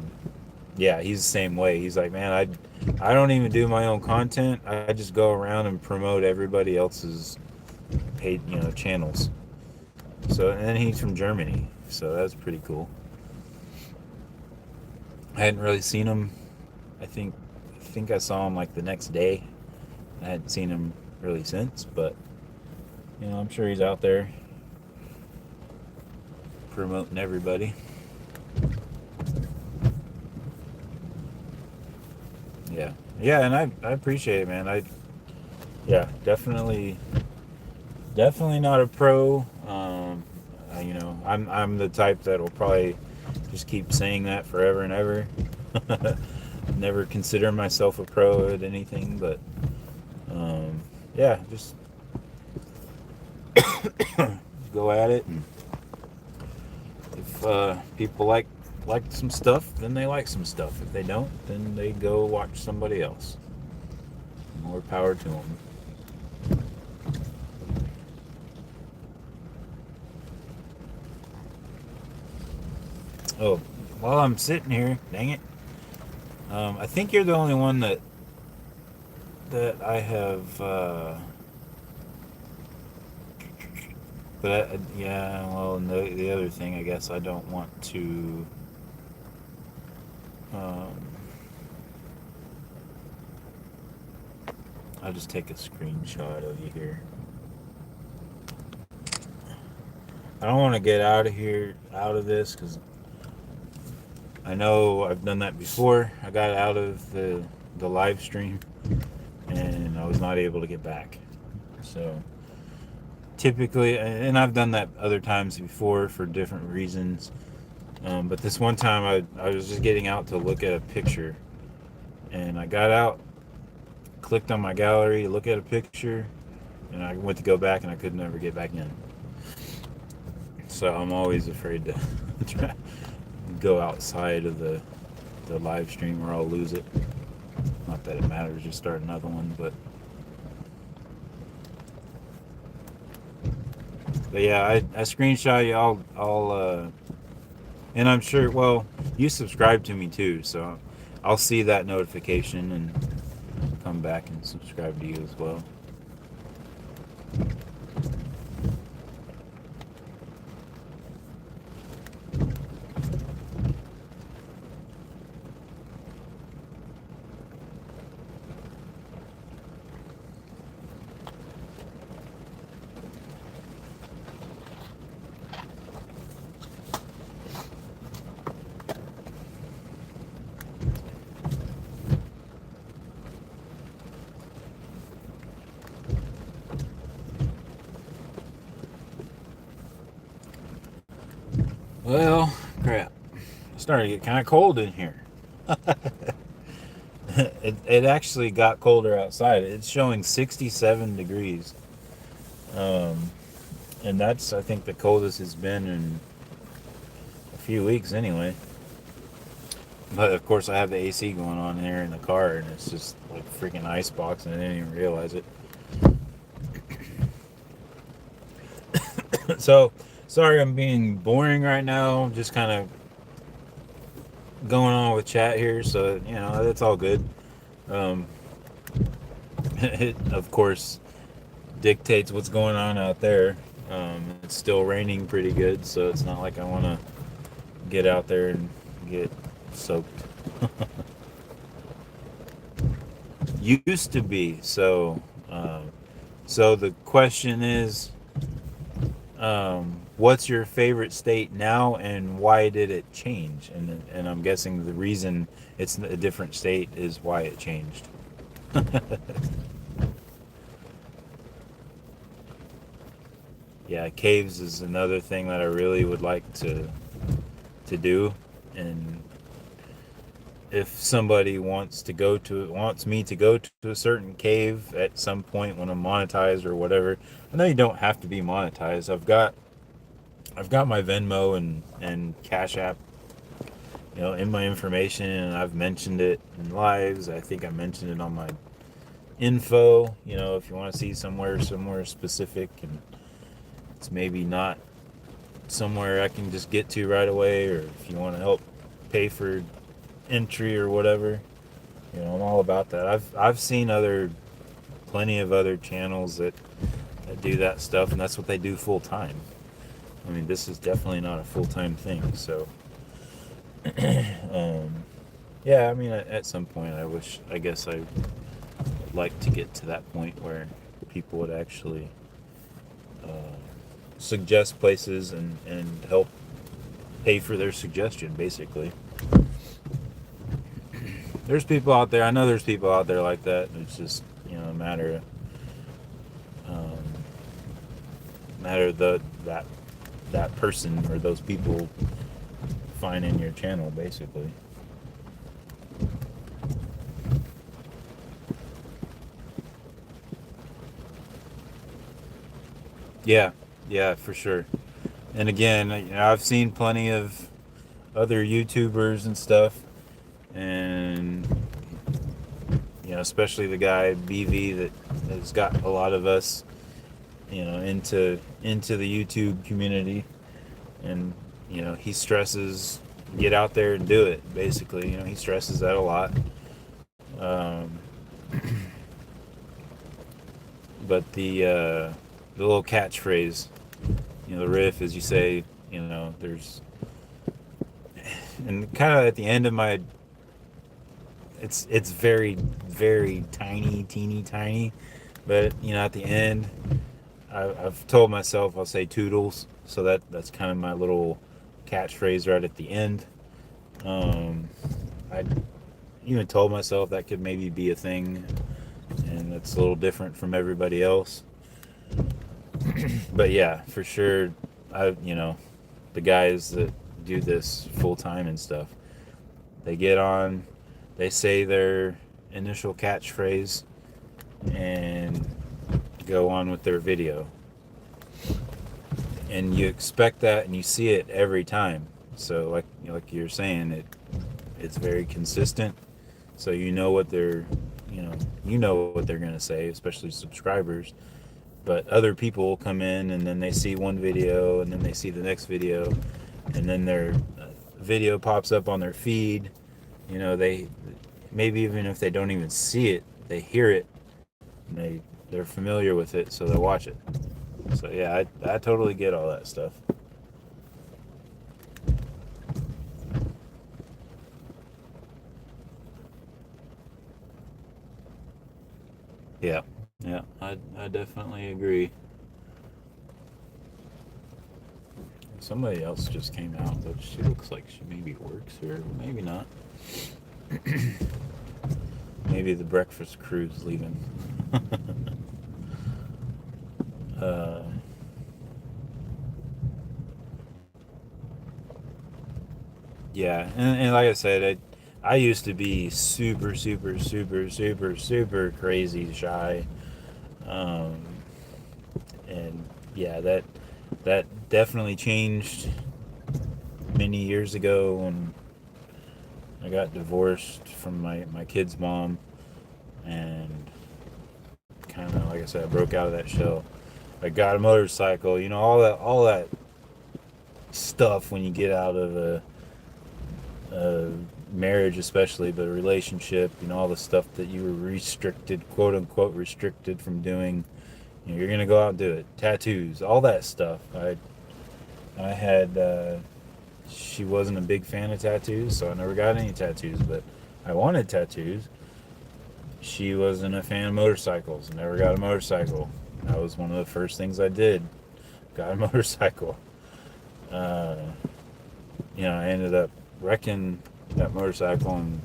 yeah, he's the same way. He's like, man, I don't even do my own content. I just go around and promote everybody else's paid, channels. So, and then he's from Germany, so that's pretty cool. I hadn't really seen him. I think I saw him like the next day. I hadn't seen him really since, but I'm sure he's out there promoting everybody. Yeah, and I appreciate it, man. Yeah, definitely not a pro. I'm the type that will probably just keep saying that forever and ever. Never consider myself a pro at anything, but yeah, just go at it and If people like some stuff, then they like some stuff. If they don't, then they go watch somebody else. More power to them. Oh, while I'm sitting here, dang it, I think you're the only one that I have. But yeah, well, and the other thing, I guess I don't want to. Um, I'll just take a screenshot of you here. I don't want to get out of here, out of this, because I know I've done that before. I got out of the live stream, and I was not able to get back. So typically, and I've done that other times before for different reasons. But this one time, I was just getting out to look at a picture, and I got out, clicked on my gallery, look at a picture, and I went to go back, and I could never get back in. So I'm always afraid to try go outside of the live stream, or I'll lose it. Not that it matters, just start another one, but yeah, I screenshot you. I'll and I'm sure. Well, you subscribe to me too, so I'll see that notification and come back and subscribe to you as well. Well, crap. It's starting to get kind of cold in here. It actually got colder outside. It's showing 67 degrees. Um, and that's, I think, the coldest it's been in a few weeks anyway. But of course, I have the AC going on here in the car, and it's just like a freaking ice box, and I didn't even realize it. So, sorry I'm being boring right now. Just kind of going on with chat here, so that's all good. Um, it of course dictates what's going on out there. It's still raining pretty good, so it's not like I want to get out there and get soaked. Used to be. So the question is, what's your favorite state now, and why did it change? And I'm guessing the reason it's a different state is why it changed. Yeah, caves is another thing that I really would like to do, and if somebody wants me to go to a certain cave at some point when I'm monetized or whatever. I know you don't have to be monetized. I've got my Venmo and Cash App, in my information, and I've mentioned it in lives. I think I mentioned it on my info. If you want to see somewhere specific, and it's maybe not somewhere I can just get to right away, or if you want to help pay for entry or whatever, I'm all about that. I've seen plenty of other channels that do that stuff, and that's what they do full time. I mean, this is definitely not a full time thing. So, yeah, I mean, at some point, I guess I would like to get to that point where people would actually suggest places and help pay for their suggestion, basically. There's people out there. I know there's people out there like that. It's just a matter of that person or those people finding your channel, basically. Yeah, for sure. And again, I've seen plenty of other YouTubers and stuff, and especially the guy BV that has got a lot of us, into the YouTube community, and he stresses get out there and do it. Basically, he stresses that a lot. Um, but the little catchphrase, the riff, as you say, there's, and kind of at the end of my, it's very very tiny, teeny tiny, but at the end, I've told myself I'll say toodles, so that's kind of my little catchphrase right at the end. Um, I even told myself that could maybe be a thing, and that's a little different from everybody else. But yeah, for sure, the guys that do this full time and stuff, they get on, they say their initial catchphrase, and go on with their video. And you expect that, and you see it every time. So like you're saying, it's very consistent. So what they're what they're gonna say, especially subscribers. But other people will come in, and then they see one video, and then they see the next video, and then their video pops up on their feed. They maybe, even if they don't even see it, they hear it, and they're familiar with it, so they'll watch it. So yeah, I totally get all that stuff. Yeah, yeah, I definitely agree. Somebody else just came out, but she looks like she maybe works here, maybe not. Maybe the breakfast crew's leaving. uh, yeah, and like I said, I used to be super, super, super, super, super crazy shy, um, and yeah, that definitely changed many years ago when I got divorced from my kid's mom, and kind of, like I said, I broke out of that shell. I got a motorcycle, all that stuff when you get out of a marriage, especially, but a relationship, all the stuff that you were restricted, quote unquote, restricted from doing. You're gonna go out and do it. Tattoos, all that stuff. I had. She wasn't a big fan of tattoos, so I never got any tattoos. But I wanted tattoos. She wasn't a fan of motorcycles. Never got a motorcycle. That was one of the first things I did. Got a motorcycle. Uh, I ended up wrecking that motorcycle and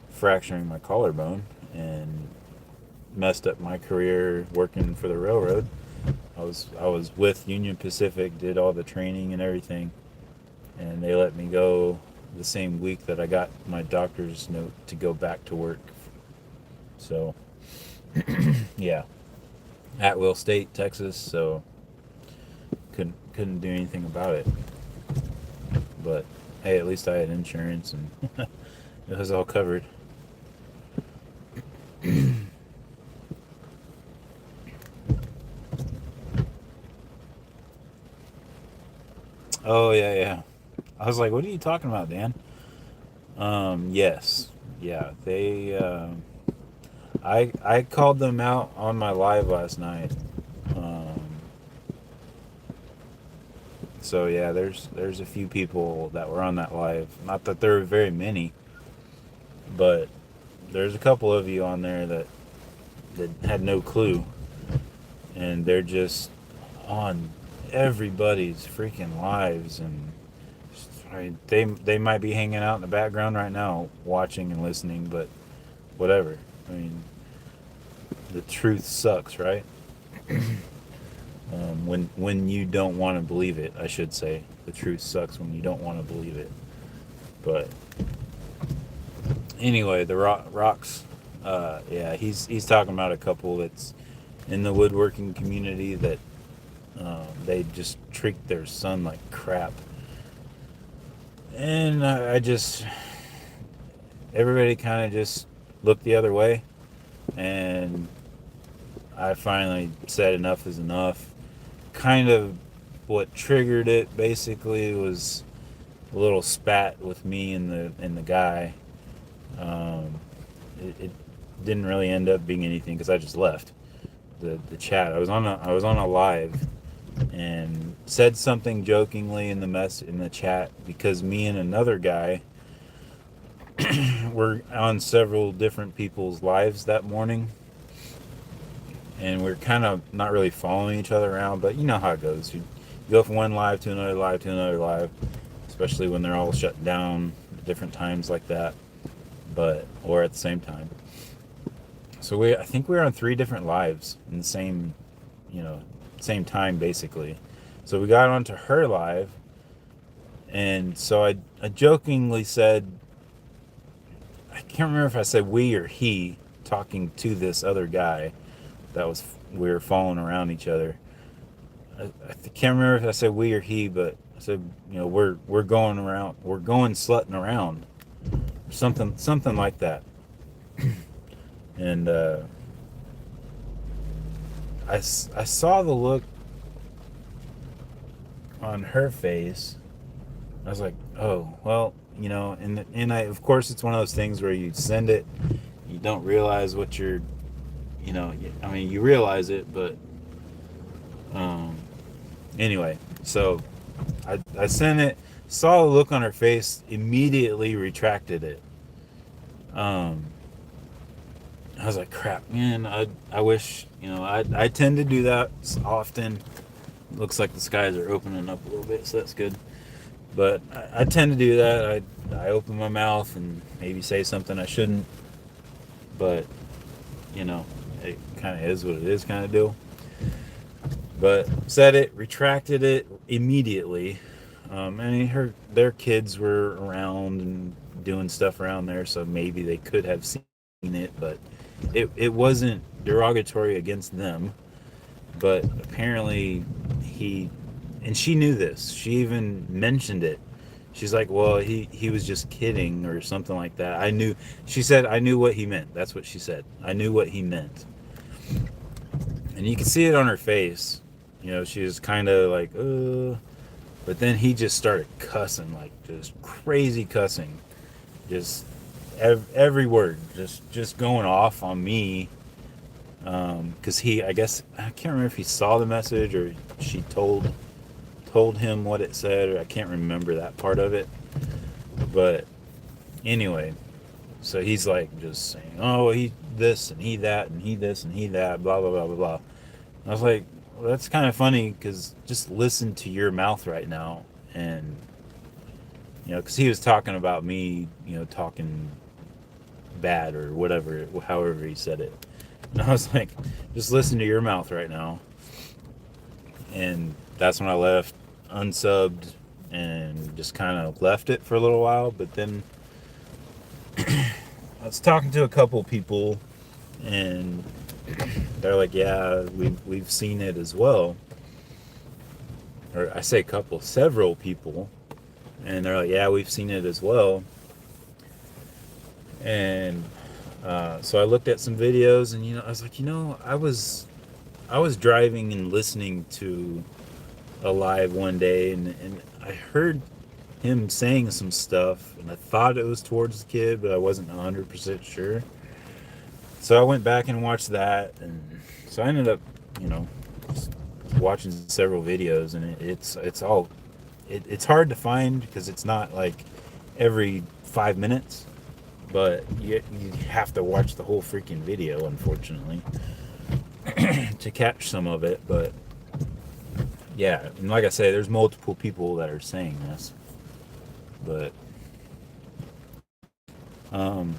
fracturing my collarbone, and messed up my career working for the railroad. I was with Union Pacific, did all the training and everything, and they let me go the same week that I got my doctor's note to go back to work. So yeah, at Will State, Texas. So couldn't do anything about it. But hey, at least I had insurance, and it was all covered. Oh yeah, yeah. I was like, "What are you talking about, Dan?" Yes, yeah. I called them out on my live last night. Um, so yeah, there's a few people that were on that live. Not that there were very many, but there's a couple of you on there that had no clue, and they're just on everybody's freaking lives, and they might be hanging out in the background right now watching and listening, but whatever. I mean, the truth sucks, right? When you don't want to believe it, I should say. The truth sucks when you don't want to believe it. But anyway, the rocks. Yeah, he's talking about a couple that's in the woodworking community that They just treat their son like crap. And I just, everybody kind of just looked the other way. And I finally said enough is enough. Kind of what triggered it basically was a little spat with me and the guy. Um, it didn't really end up being anything because I just left the chat. I was on a live and said something jokingly in the chat because me and another guy were on several different people's lives that morning, and we're kind of not really following each other around, but you know how it goes. You go from one live to another live to another live, especially when they're all shut down at different times like that, or at the same time. So I think we were on 3 different lives in the same time basically. So we got onto her live, and so I jokingly said, I can't remember if I said we or he, talking to this other guy that was we were following around each other. I can't remember if I said we or he, but I said, we're going around, we're going slutting around, or something like that. And I saw the look on her face. I was like, oh well, and I, of course, it's one of those things where you send it, you don't realize what you're, I mean, you realize it, but um, anyway, so I sent it, saw the look on her face, immediately retracted it. Um, I was like, crap, man. I wish, I tend to do that often. Looks like the skies are opening up a little bit, so that's good. But I tend to do that. I open my mouth and maybe say something I shouldn't. But, it kind of is what it is, kind of deal. But said it, retracted it immediately. I mean, their kids were around and doing stuff around there, so maybe they could have seen it, but it wasn't derogatory against them. But apparently and she knew this. She even mentioned it. She's like, well, he was just kidding or something like that. She said, I knew what he meant. That's what she said. I knew what he meant. And you can see it on her face. She was kind of like, but then he just started cussing, like just crazy cussing. Just every word, just going off on me. Because I guess, I can't remember if he saw the message or she told him what it said, or I can't remember that part of it. But anyway, so he's like just saying, oh, he this and he that and he this and he that, blah blah blah blah blah. And I was like, well, that's kind of funny because just listen to your mouth right now, and because he was talking about me, talking bad or whatever, however he said it. And I was like, just listen to your mouth right now. And that's when I left, unsubbed, and just kind of left it for a little while. But then I was talking to a couple people, and they're like, yeah, we've seen it as well. Or I say several people. And they're like, yeah, we've seen it as well. And so I looked at some videos, and I was like, I was driving and listening to a live one day, and I heard him saying some stuff, and I thought it was towards the kid, but I wasn't 100% sure. So I went back and watched that, and so I ended up, watching several videos, and it's hard to find because it's not like every 5 minutes. But you have to watch the whole freaking video, unfortunately, to catch some of it. But yeah, and like I say, there's multiple people that are saying this. But and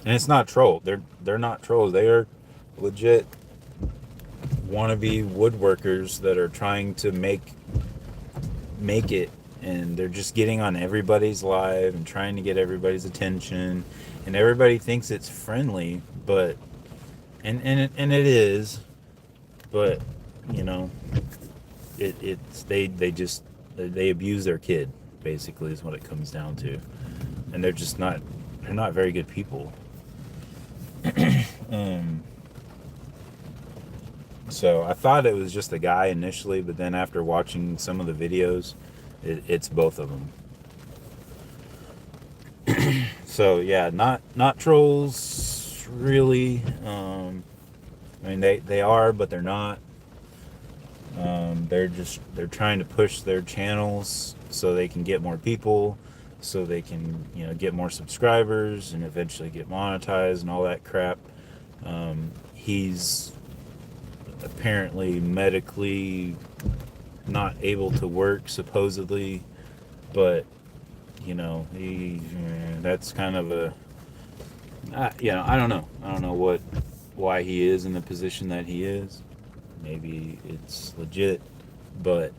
it's not troll. They're not trolls. They are legit wannabe woodworkers that are trying to make it, and they're just getting on everybody's live and trying to get everybody's attention, and everybody thinks it's friendly, but and it is, but you know, they abuse their kid, basically is what it comes down to, and they're not very good people. um, so I thought it was just the guy initially, but then after watching some of the videos, it's both of them. So yeah, not trolls really. I mean they are, but they're not. They're trying to push their channels so they can get more people, so they can get more subscribers and eventually get monetized and all that crap. He's apparently medically not able to work supposedly, but he that's kind of a I don't know. I don't know why he is in the position that he is. Maybe it's legit, but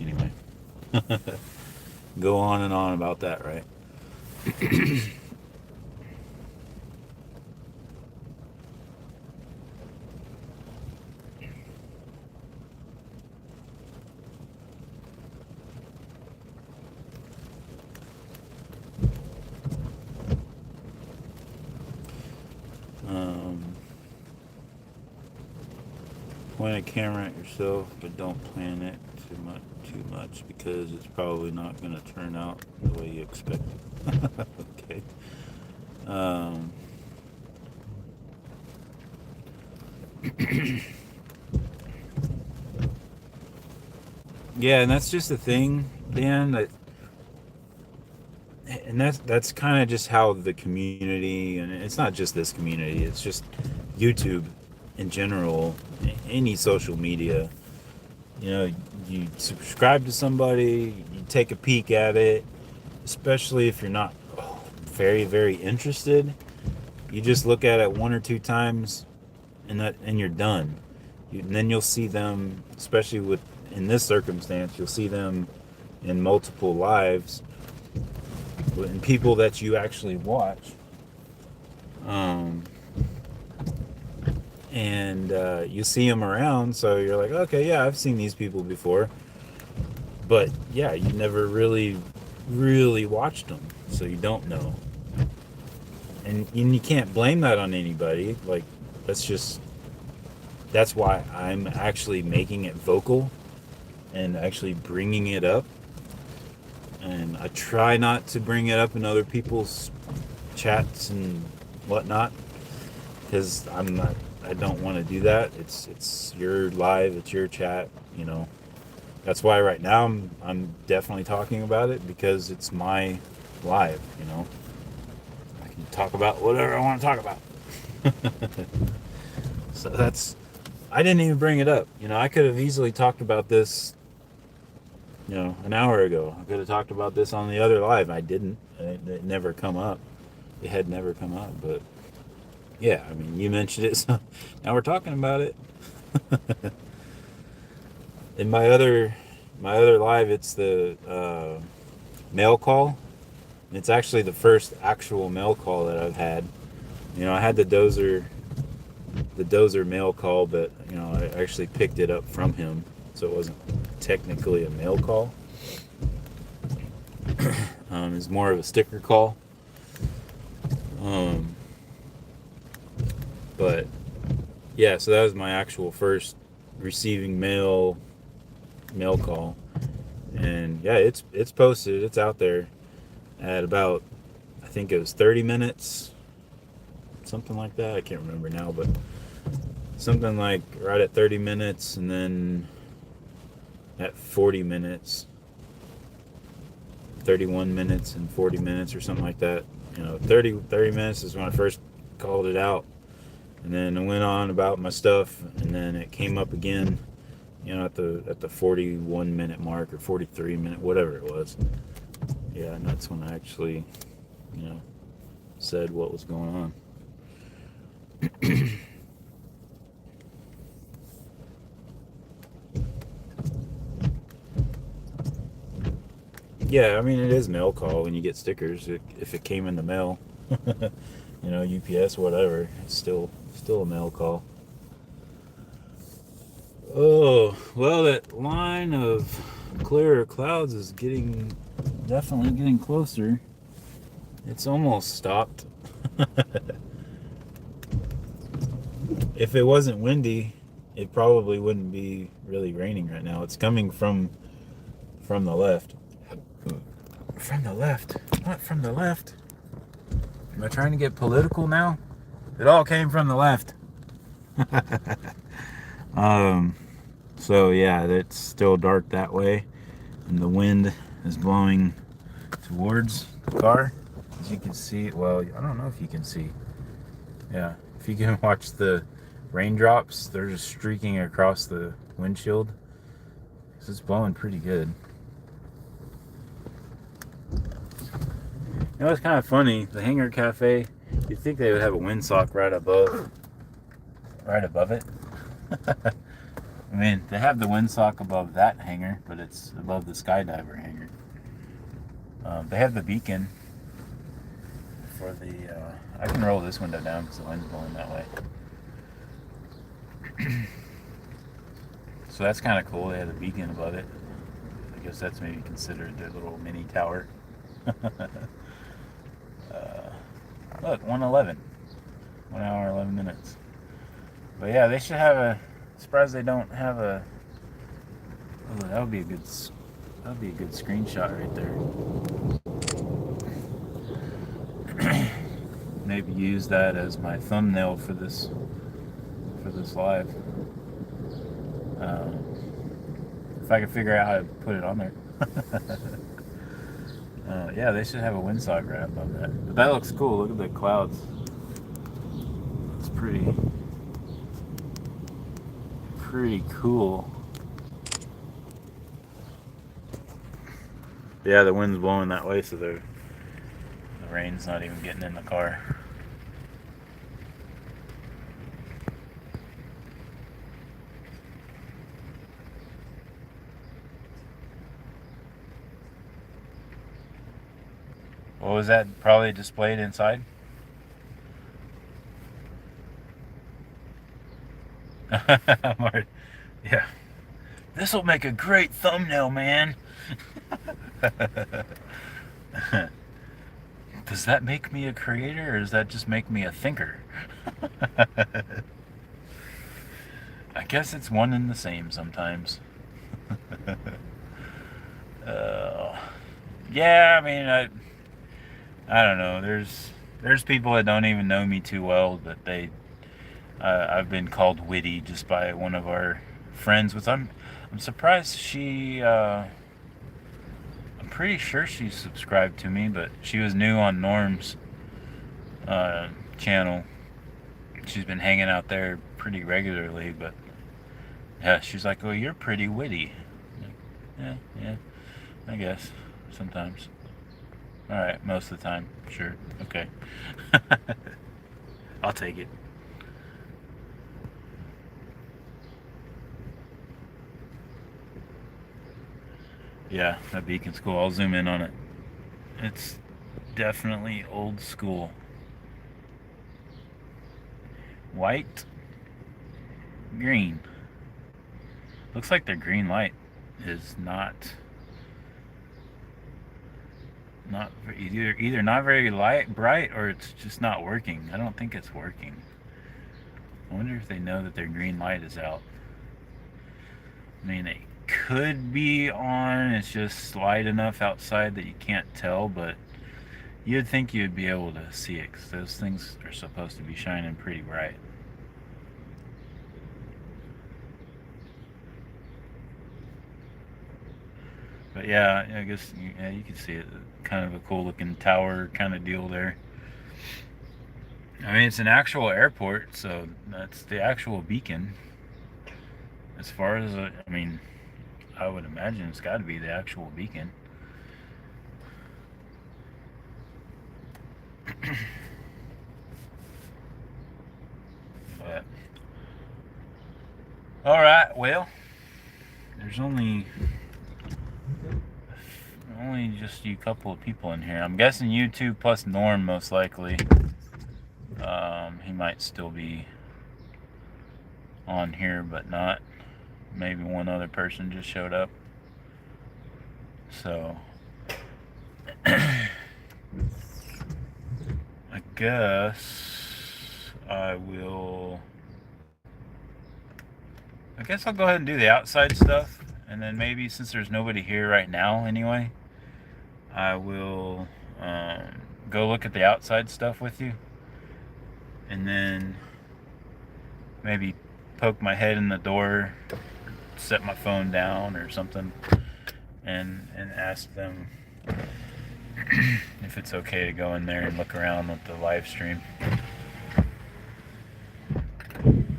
anyway, go on and on about that, right? um, Point a camera at yourself, but don't plan it too much because it's probably not going to turn out the way you expect it. Okay. Um, yeah, and that's just the thing, Dan. And that's kind of just how the community, and it's not just this community. It's just YouTube in general, any social media. You subscribe to somebody, you take a peek at it, especially if you're not very very interested. You just look at it one or two times, and you're done. And then you'll see them, especially with in this circumstance, you'll see them in multiple lives and people that you actually watch. Um, and you see them around, so you're like, okay, yeah, I've seen these people before. But yeah, you never really watched them, so you don't know. And you can't blame that on anybody. Like, that's just, that's why I'm actually making it vocal and actually bringing it up. And I try not to bring it up in other people's chats and whatnot, because I don't want to do that. It's your live, it's your chat. That's why right now I'm definitely talking about it, because it's my live. I can talk about whatever I want to talk about. So I didn't even bring it up. I could have easily talked about this an hour ago. I could have talked about this on the other live. I didn't. It never come up. It had never come up. But yeah, I mean, you mentioned it, so now we're talking about it. In my other live, it's the mail call. It's actually the first actual mail call that I've had. I had the dozer mail call, but I actually picked it up from him, so it wasn't technically a mail call. It's more of a sticker call. Um, but yeah, so that was my actual first receiving mail call, and yeah, it's posted, it's out there at about, I think it was 30 minutes, something like that. I can't remember now, but something like right at 30 minutes, and then at 40 minutes, 31 minutes and 40 minutes or something like that. 30 minutes is when I first called it out, and then I went on about my stuff, and then it came up again, at the 41 minute mark, or 43 minute, whatever it was. Yeah, and that's when I actually, said what was going on. Yeah, I mean, it is mail call when you get stickers. If it came in the mail, UPS, whatever, it's still a mail call. Oh, well, that line of clearer clouds is definitely getting closer. It's almost stopped. If it wasn't windy, it probably wouldn't be really raining right now. It's coming from the left. From the left? What from the left? Am I trying to get political now? It all came from the left. um, so yeah, it's still dark that way, and the wind is blowing towards the car. As you can see, well, I don't know if you can see. Yeah, if you can watch the raindrops, they're just streaking across the windshield. It's blowing pretty good. You know, it's kind of funny. The Hangar Cafe, you'd think they would have a windsock right above it. I mean, they have the windsock above that hangar, but it's above the skydiver hangar. They have the beacon for the. I can roll this window down because the wind's blowing that way. So that's kind of cool. They have the beacon above it. I guess that's maybe considered their little mini tower. Look, 1:11. 1 hour, 11 minutes. But yeah, they should have a. Surprised they don't have a. Oh, that would be a good screenshot right there. Maybe use that as my thumbnail for this live. If I could figure out how to put it on there. Yeah, they should have a windsock right above that. But that looks cool. Look at the clouds. It's pretty cool. Yeah, the wind's blowing that way, so the rain's not even getting in the car. What was that? Probably displayed inside? Yeah. This will make a great thumbnail, man. Does that make me a creator, or does that just make me a thinker? I guess it's one and the same sometimes. Yeah, I mean, I don't know. There's people that don't even know me too well, but I've been called witty just by one of our friends. I'm surprised she. I'm pretty sure she subscribed to me, but she was new on Norm's channel. She's been hanging out there pretty regularly, but yeah, she's like, "Oh, you're pretty witty." Like, yeah, I guess sometimes. All right, most of the time, sure, okay. I'll take it. Yeah, that beacon's cool. I'll zoom in on it. It's definitely old school. White, green. Looks like their green light is not either not very bright, or it's just not working. I don't think it's working. I wonder if they know that their green light is out. I mean, it could be on. It's just light enough outside that you can't tell, but you'd think you'd be able to see it, because those things are supposed to be shining pretty bright. But yeah, I guess you can see it. Kind of a cool looking tower kind of deal there. I mean, it's an actual airport, so that's the actual beacon. As far as, I mean, I would imagine it's got to be the actual beacon. But, all right, well, there's only just a couple of people in here. I'm guessing you two plus Norm, most likely. He might still be on here, but not maybe one other person just showed up. So I guess I guess I'll go ahead and do the outside stuff, and then maybe since there's nobody here right now anyway, I will go look at the outside stuff with you, and then maybe poke my head in the door, set my phone down or something, and ask them if it's okay to go in there and look around with the live stream.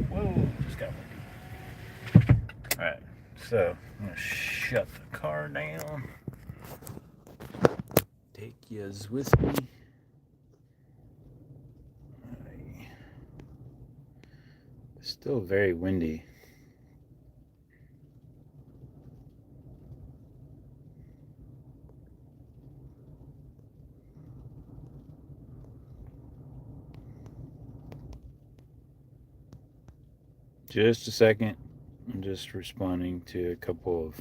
Whoa, just got windy. Alright, so I'm gonna shut the car down. Take yous with me. It's still very windy. Just a second. I'm just responding to a couple of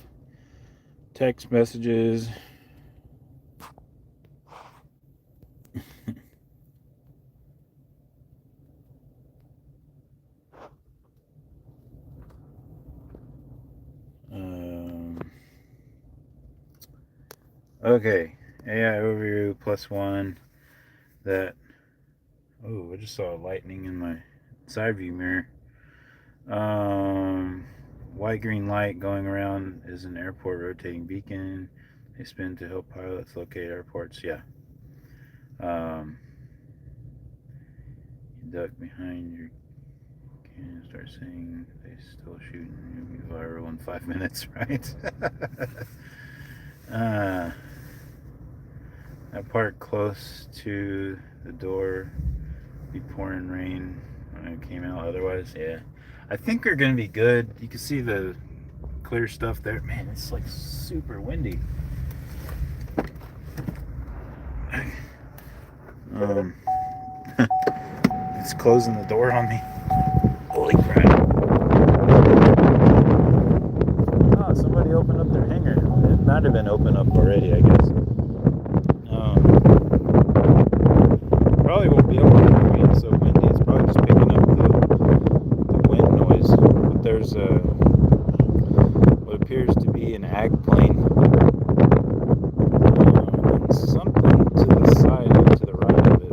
text messages. Okay, AI overview +1. That. Oh, I just saw lightning in my side view mirror. White green light going around is an airport rotating beacon. They spin to help pilots locate airports. Yeah. You duck behind your cannon, start saying they still shooting. You'll be viral in 5 minutes, right? That part close to the door be pouring rain when it came out. Otherwise, yeah. I think we're gonna be good. You can see the clear stuff there. Man, it's like super windy. It's closing the door on me. Holy crap. Oh, somebody opened up their hangar. It might have been opened up already, I guess. Probably won't be able to be so windy. It's probably just picking up the wind noise. But there's what appears to be an ag plane. And something to the side and to the right of it.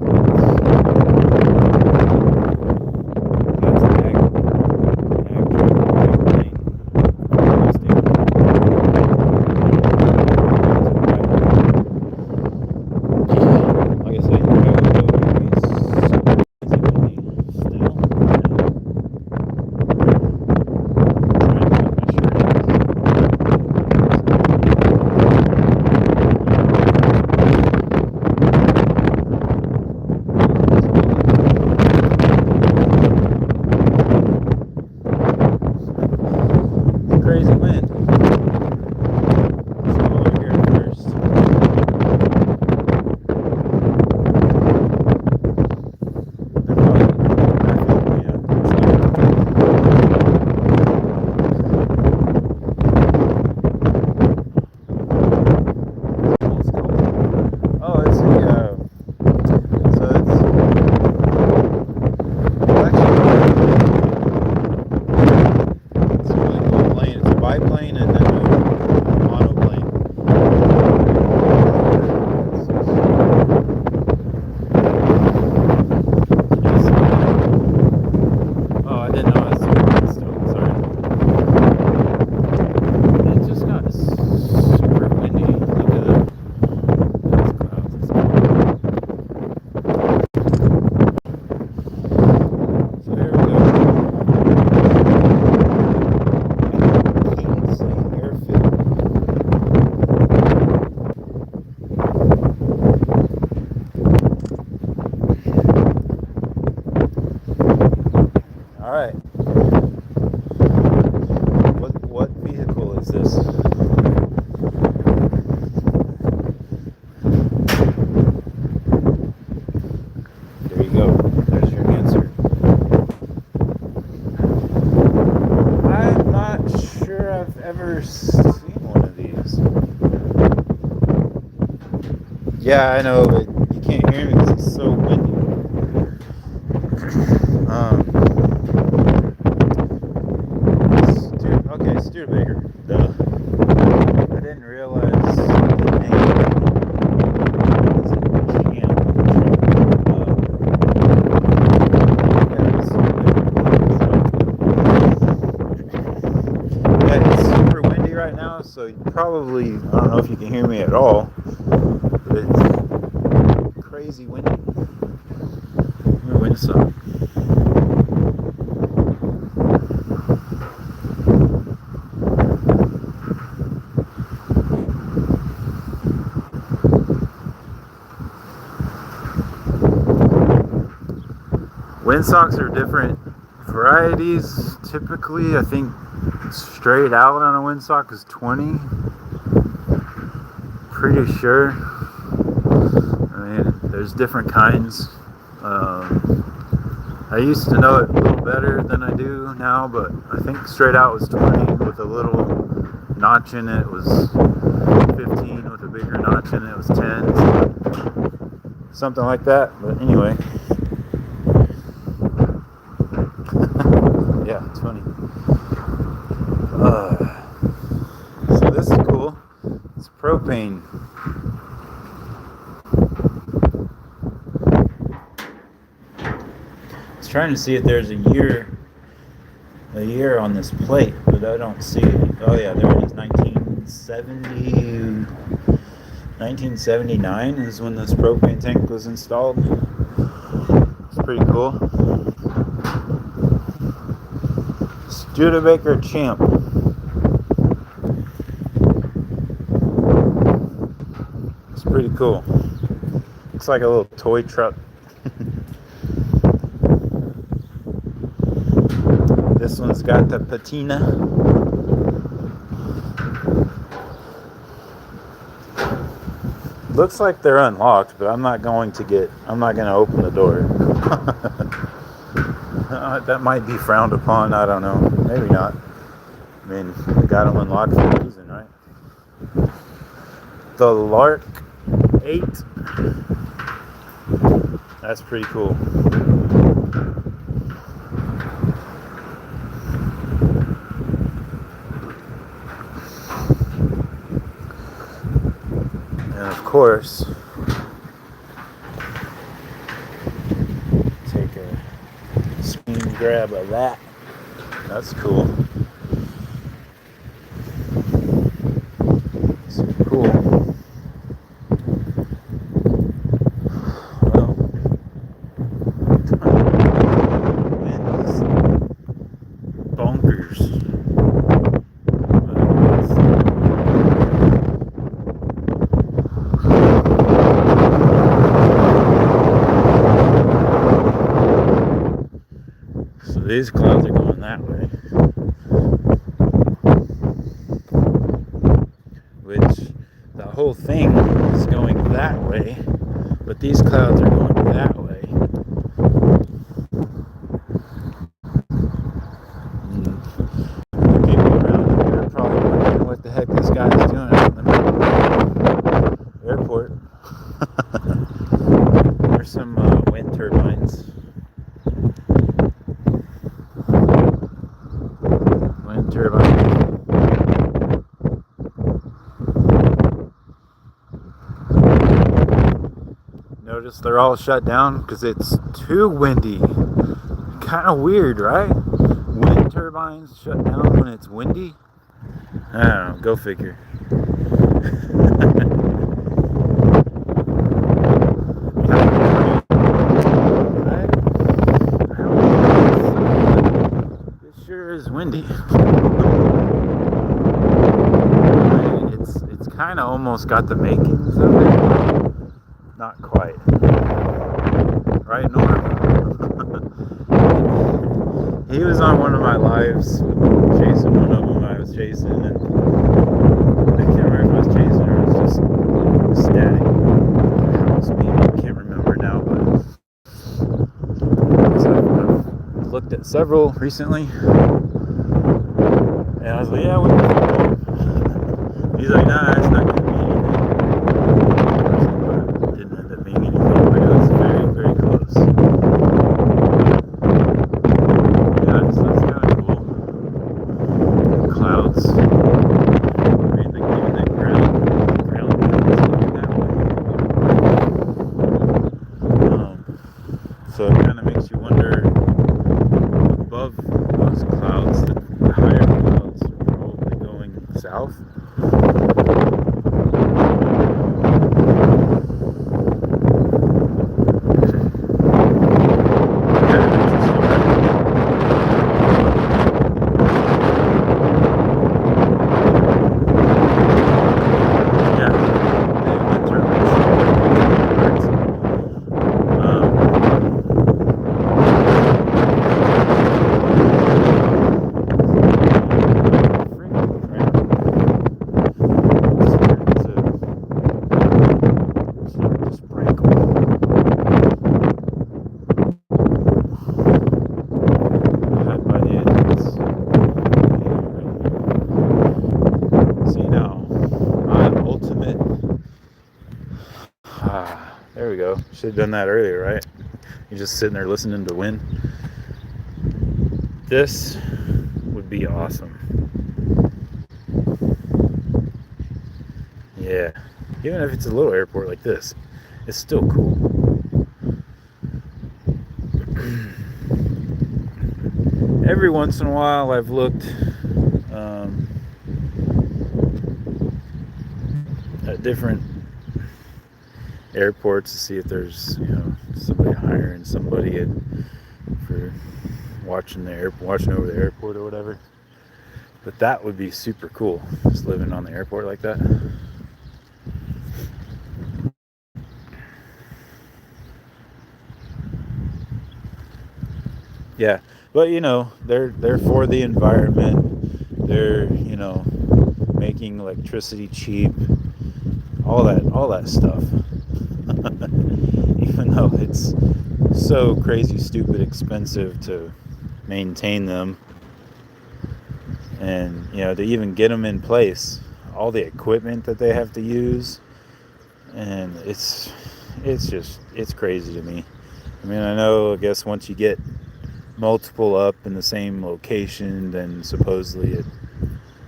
That's an ag plane. Like I said, crazy wind. So over here first. Oh, it's the so it's a really cool plane. It's a biplane and then a monoplane. Oh, I didn't know I was still. Sorry. It just got super windy. Look at that. Those clouds and stuff. So here we go. I can't say ever seen one of these. Yeah, I know, but you can't hear me because it's so windy. Studebaker. Duh. I didn't realize the name was camp. Yeah, it's super windy right now, so you probably, I don't know if you can hear me at all, but it's crazy windy. Let me win some. Windsocks are different varieties. Typically, I think straight out on a windsock is 20. Pretty sure. I mean, there's different kinds. I used to know it a little better than I do now, but I think straight out was 20 with a little notch in it was 15 with a bigger notch in it was 10. Something like that. But anyway. Yeah, it's funny. So this is cool. It's propane. I was trying to see if there's a year on this plate, but I don't see it. Oh yeah, there it is. 1979 is when this propane tank was installed. It's pretty cool. Studebaker Champ. It's pretty cool. Looks like a little toy truck. This one's got the patina. Looks like they're unlocked, but I'm not going to open the door. That might be frowned upon. I don't know. Maybe not. I mean, we got them unlocked for a reason, right? The Lark 8. That's pretty cool. And of course, take a screen grab of that. That's cool. Super cool. Well, wind is bonkers. So these clouds are going that way, which the whole thing is going that way, but these clouds are going that way. The people around here are probably wondering what the heck this guy is doing out in the middle of the airport. There's some wind turbines. Wind turbines. Notice they're all shut down because it's too windy. Kind of weird, right? Wind turbines shut down when it's windy. I don't know. Go figure. It sure is windy. It's kind of almost got the makings of it. Not quite. Right, Norm? He was on one of my lives, chasing one of them I was chasing, and I can't remember if I was chasing or it was just static. House beam, I can't remember now, but I've looked at several recently, and I was like, yeah, what do you think? He's like, nah, it's not gonna be anything. But it didn't end up being anything, but it was very, very close. Yeah, so it's kind of cool. Clouds. Even the ground winds going that way. So it kind of makes you wonder, above those clouds, the higher clouds are probably going south. There we go. Should have done that earlier, right? You're just sitting there listening to wind. This would be awesome. Yeah. Even if it's a little airport like this, it's still cool. Every once in a while I've looked at different airports to see if there's, somebody hiring somebody for watching over the airport or whatever. But that would be super cool, just living on the airport like that. Yeah, but they're for the environment. They're making electricity cheap, all that stuff. Even though it's so crazy, stupid, expensive to maintain them, and to even get them in place, all the equipment that they have to use, and it's crazy to me. I mean, I guess once you get multiple up in the same location, then supposedly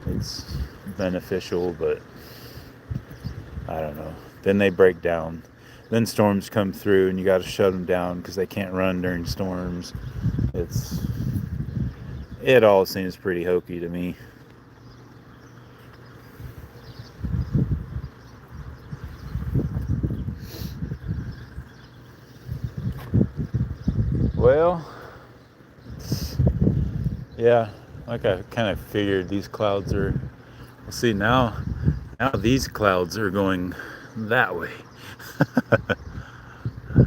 it's beneficial, but I don't know. Then they break down. Then storms come through and you got to shut them down because they can't run during storms. It all seems pretty hokey to me. Well, yeah, like I kind of figured, these clouds are, we'll see now these clouds are going that way.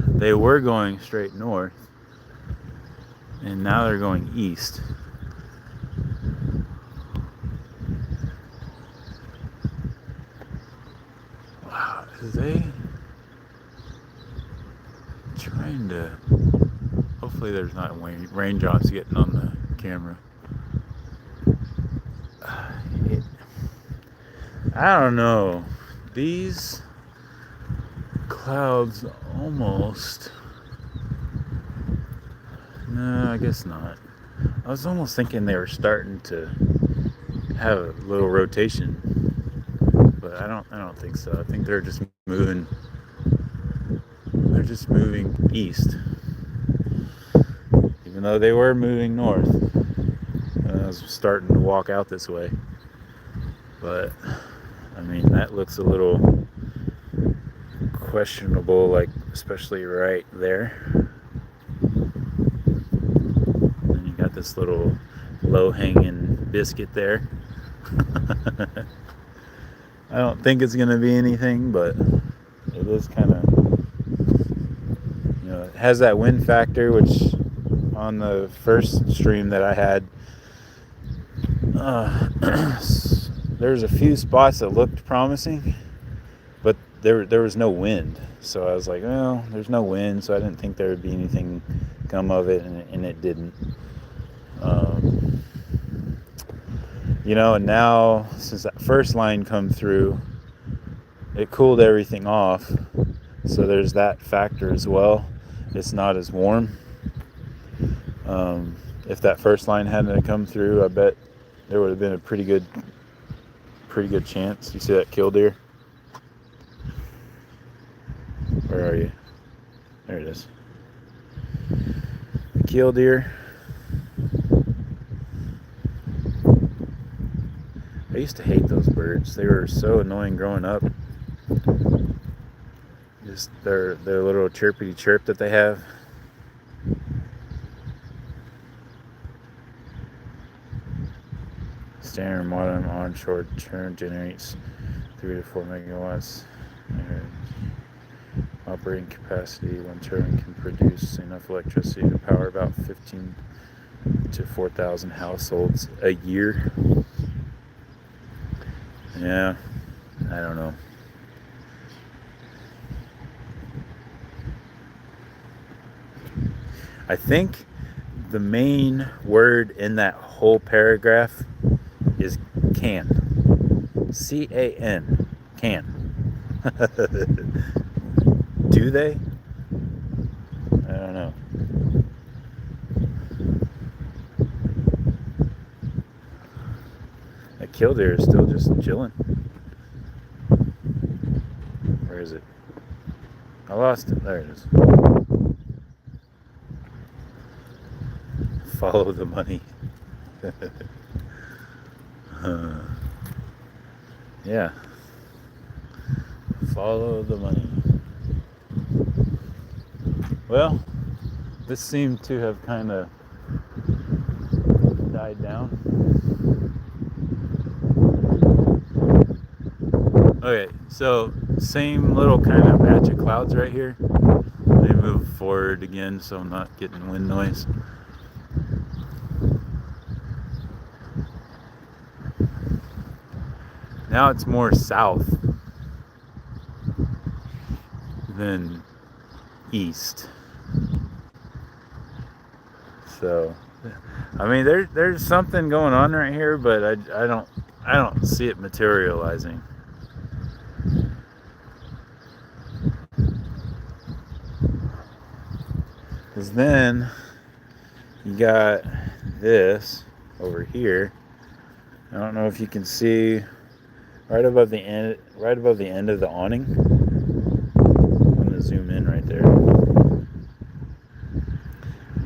They were going straight north, and now they're going east. Wow, is they trying to, hopefully there's not raindrops getting on the camera. I don't know. These clouds almost... No, I guess not. I was almost thinking they were starting to have a little rotation, but I don't think so. I think they're just moving. They're just moving east, even though they were moving north. I was starting to walk out this way, but I mean, that looks a little questionable, especially right there. And you got this little low-hanging biscuit there. I don't think it's going to be anything, but it is kind of, it has that wind factor, which on the first stream that I had, there's a few spots that looked promising, but there was no wind. So I was like, well, there's no wind, so I didn't think there would be anything come of it, and it didn't. And now since that first line come through, it cooled everything off. So there's that factor as well. It's not as warm. If that first line hadn't come through, I bet there would have been a pretty good chance. You see that killdeer? Where are you? There it is. The killdeer. I used to hate those birds. They were so annoying growing up. Just their little chirpity chirp that they have. Standard modern onshore turbine generates 3 to 4 megawatts. Operating capacity. One turbine can produce enough electricity to power about 15 to 4,000 households a year. Yeah, I don't know. I think the main word in that whole paragraph is can. C-A-N. Can. Do they? I don't know. That killdeer is still just chilling. Where is it? I lost it. There it is. Follow the money. Yeah. Follow the money. Well, this seemed to have kind of died down. Okay, so same little kind of batch of clouds right here. They move forward again, so I'm not getting wind noise. Now it's more south than east. So, I mean, there's something going on right here, but I don't see it materializing. Because then you got this over here. I don't know if you can see right above the end of the awning. I'm going to zoom in right there.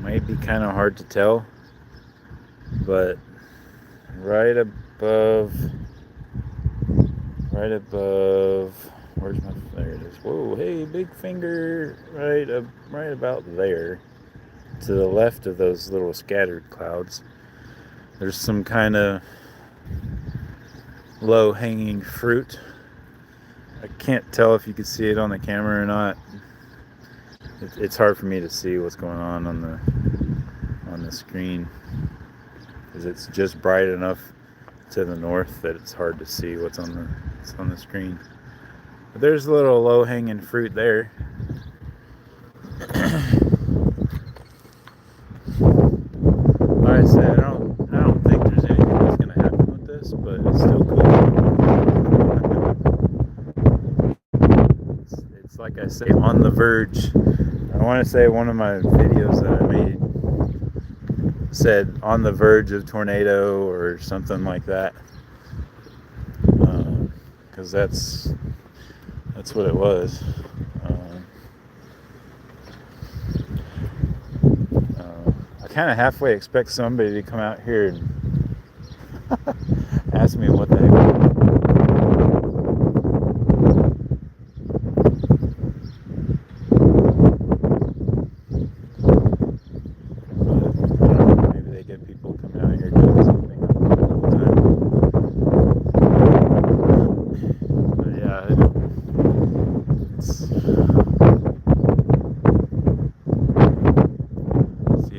Might be kind of hard to tell, but right above, where's my, there it is. Whoa, hey, big finger, right about there, to the left of those little scattered clouds. There's some kind of low-hanging fruit. I can't tell if you can see it on the camera or not. It's hard for me to see what's going on the screen, because it's just bright enough to the north that it's hard to see what's on the screen. But there's a little low-hanging fruit there. Like I said, I don't think there's anything that's gonna happen with this, but it's still cool. It's like I say, on the verge. I want to say one of my videos that I made said on the verge of tornado or something like that, because that's what it was. I kind of halfway expect somebody to come out here and ask me what the heck.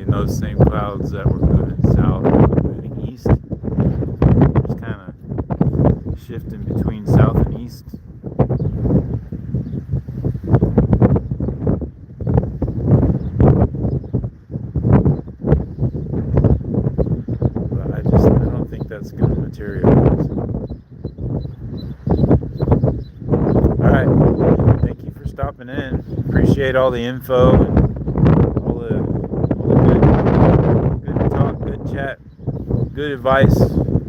Those same clouds that were moving south, moving east, just kind of shifting between south and east. But I don't think that's going to materialize. material is. Alright, thank you for stopping in. Appreciate all the info and all the good talk, good chat, good advice,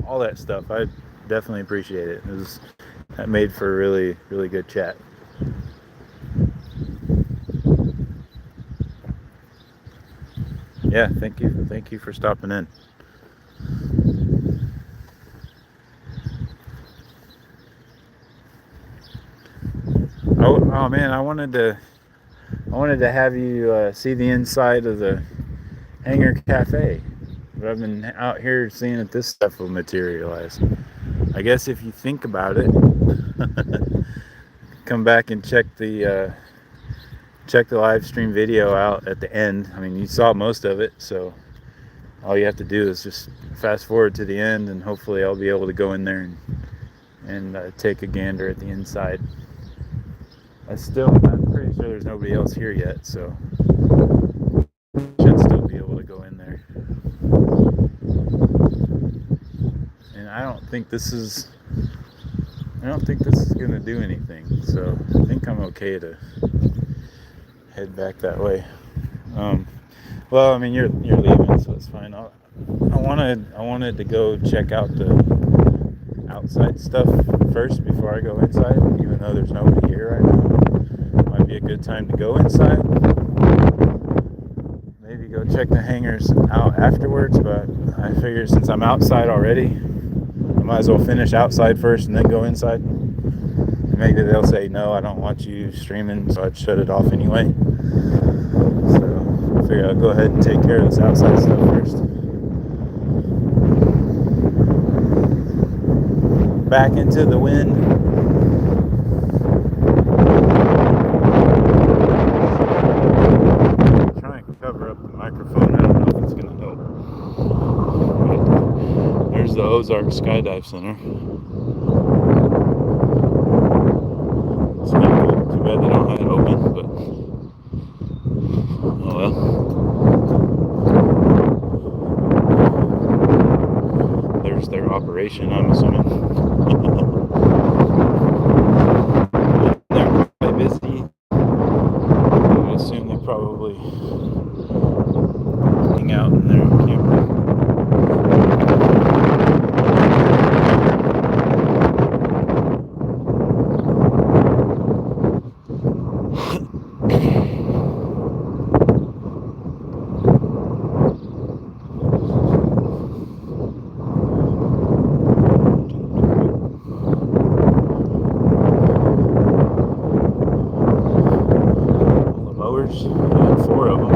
all that stuff. I definitely appreciate it. That made for a really, really good chat. Yeah, thank you. Thank you for stopping in. Oh man, I wanted to have you see the inside of the Hangar Cafe. But I've been out here seeing if this stuff will materialize. I guess if you think about it, come back and check the live stream video out at the end. I mean, you saw most of it, so all you have to do is just fast forward to the end, and hopefully I'll be able to go in there and take a gander at the inside. I'm pretty sure there's nobody else here yet, so should still be able to go in there. And I don't think this is gonna do anything, so I think I'm okay to head back that way. Well, I mean, you're leaving, so it's fine. I wanted to go check out the outside stuff first before I go inside, even though there's nobody here right now. Might be a good time to go inside. Maybe go check the hangars out afterwards, but I figured since I'm outside already, I might as well finish outside first and then go inside. And maybe they'll say, no, I don't want you streaming, so I'd shut it off anyway. So I figure I'll go ahead and take care of this outside stuff first. Back into the wind. Trying to cover up the microphone. I don't know if it's going to help. But there's the Ozark Skydive Center. It's kind of cool. Too bad they don't have it open, but oh well. There's their operation, I'm assuming. They're quite busy. I would assume they probably hang out in their camper. Four of them.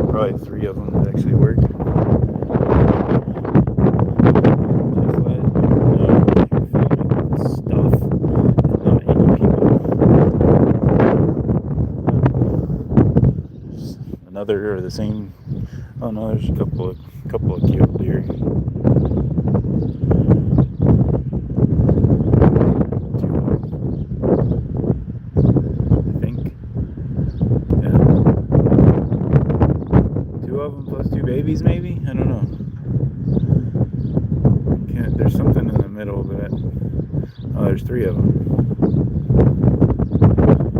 Probably three of them that actually work. Stuff. Not any people. Another or the same. Oh no, there's a couple of killed deer. Babies, maybe? I don't know. There's something in the middle, but oh, there's three of them.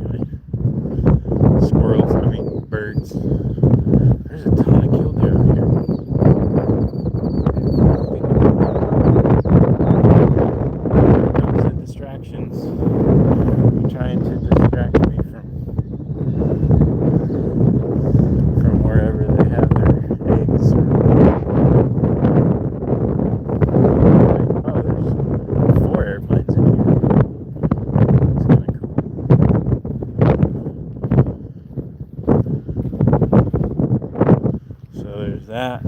Anyway. Squirrels, I mean birds. There's a ton of killed deer over here. Those are distractions. Trying to distract me from wherever they have their eggs. Oh, there's 4 airplanes in here. That's kind of cool. So there's that.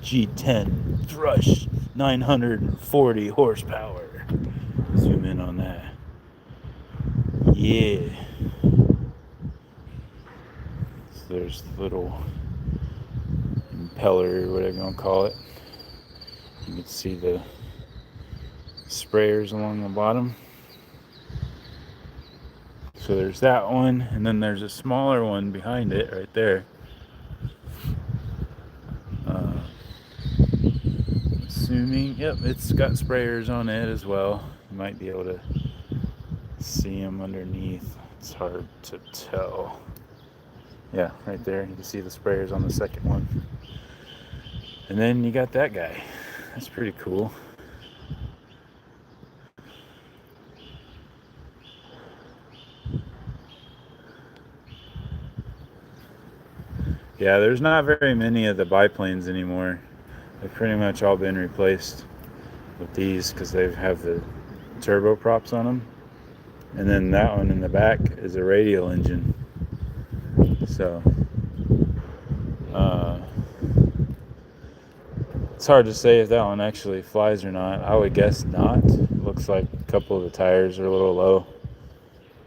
G10 Thrush 940 horsepower. Zoom in on that. Yeah. There's the little impeller or whatever you want to call it. You can see the sprayers along the bottom. So there's that one, and then there's a smaller one behind it right there. assuming, yep, it's got sprayers on it as well. You might be able to see them underneath. It's hard to tell. Yeah, right there. You can see the sprayers on the second one. And then you got that guy. That's pretty cool. Yeah, there's not very many of the biplanes anymore. They've pretty much all been replaced with these because they have the turboprops on them. And then that one in the back is a radial engine. So it's hard to say if that one actually flies or not. I would guess not. It looks like a couple of the tires are a little low.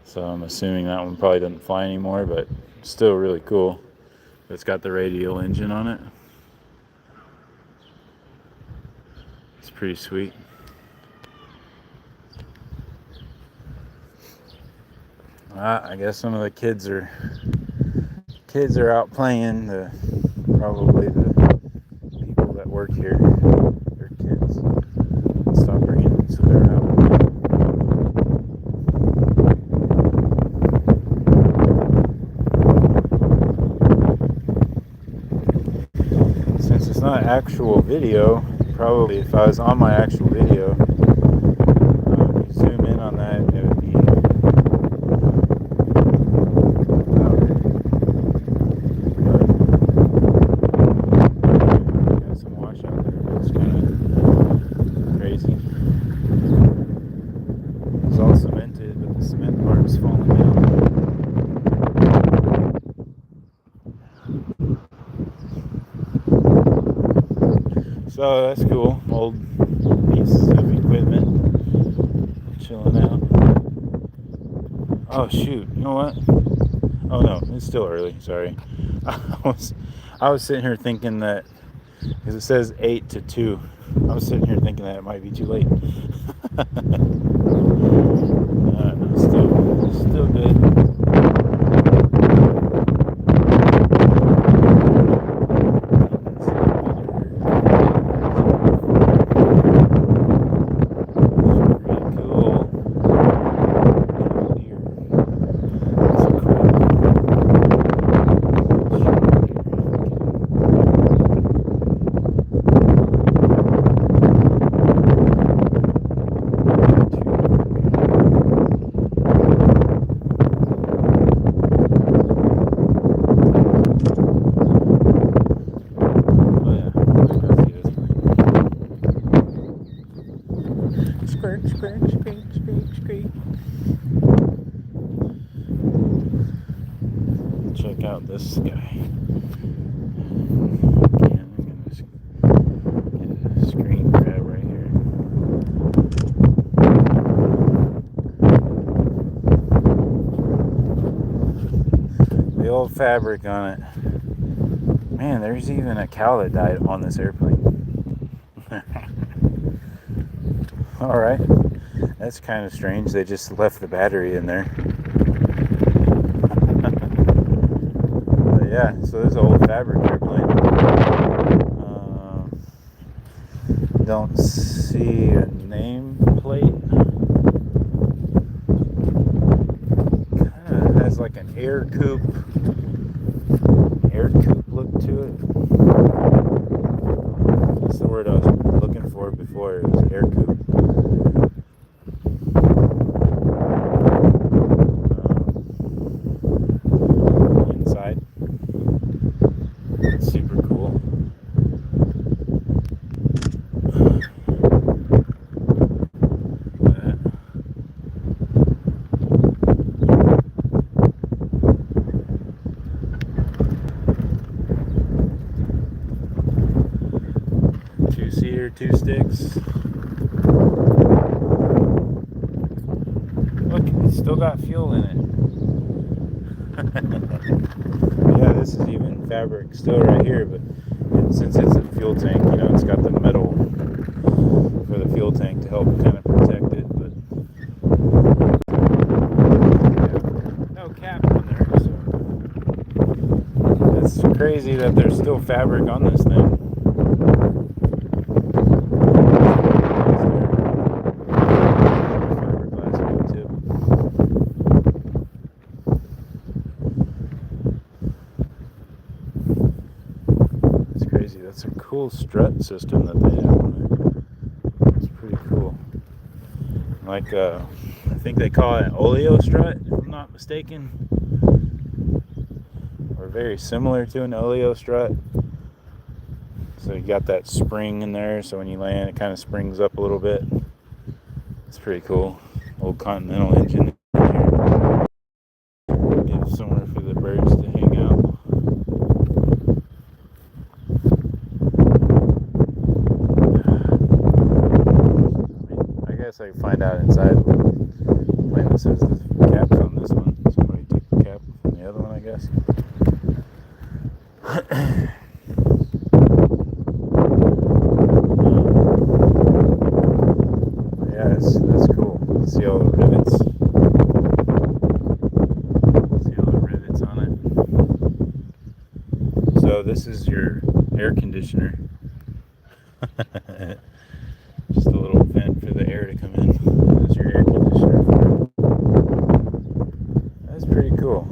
So I'm assuming that one probably doesn't fly anymore, but still really cool. It's got the radial engine on it. It's pretty sweet. I guess some of the kids are out playing. Probably the people that work here, their kids stop bringing, so they're out. Since it's not actual video, probably if I was on my actual video, if you zoom in on that, it would be got some washout there. It's kind of crazy. It's all cemented, but the cement part's falling down. So that's cool. Old piece of equipment chilling out. Oh shoot! You know what? Oh no, it's still early. Sorry. I was sitting here thinking that because it says 8 to 2. I was sitting here thinking that it might be too late. Still good. Check out this guy. Again, I'm gonna just get a screen grab right here. The old fabric on it. Man, there's even a cow that died on this airplane. Alright. That's kind of strange. They just left the battery in there. Yeah, so this is an old fabric airplane. Don't see a nameplate. Kind of has like an air coupe look to it. That's the word I was looking for before. It was air coupe. Super cool. Two-seater, 2 sticks. Look, it's still got fuel in it. Yeah, this is even fabric still right here, but since it's a fuel tank, you know, it's got the metal for the fuel tank to help kind of protect it, but yeah, no cap on there, so it's crazy that there's still fabric on this thing. cool strut system that they have on it. It's pretty cool. Like, I think they call it an oleo strut, if I'm not mistaken. Or very similar to an oleo strut. So you got that spring in there, so when you land, it kind of springs up a little bit. It's pretty cool. Old Continental engine in here. Gives somewhere for the birds to hang out. I guess I can find out inside. Plane says the cap's on this one. Somebody took the cap from the other one, I guess. Yeah, that's cool. See all the rivets. See all the rivets on it. So this is your air conditioner. Just a little vent for the air to come in. There's your air conditioner. That's pretty cool.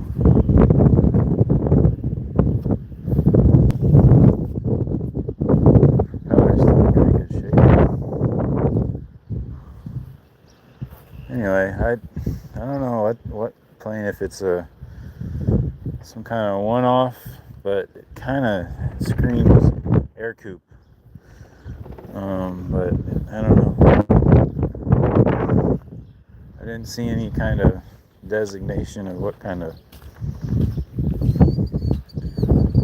Propeller's still in pretty good shape. Anyway, I don't know what plane, if it's some kind of one-off, but it kind of screams air coupe. But I don't know. I didn't see any kind of designation of what kind of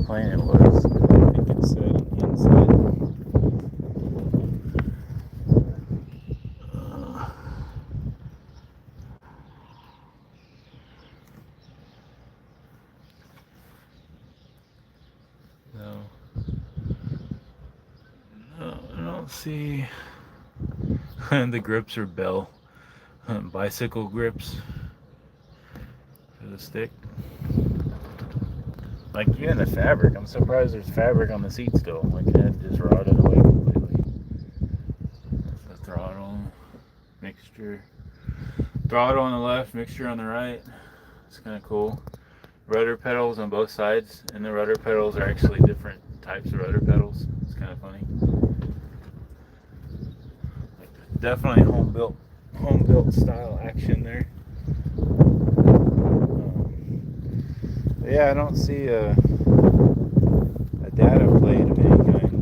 plane it was. I think it said on the inside. No, I don't see. The grips are Bell bicycle grips for the stick. Like, even the fabric, I'm surprised there's fabric on the seat still. Like, it had just rotted away completely. The throttle, mixture. Throttle on the left, mixture on the right. It's kind of cool. Rudder pedals on both sides, and the rudder pedals are actually different types of rudder pedals. It's kind of funny. Like, definitely home built style action there. Yeah, I don't see a data plate of any kind.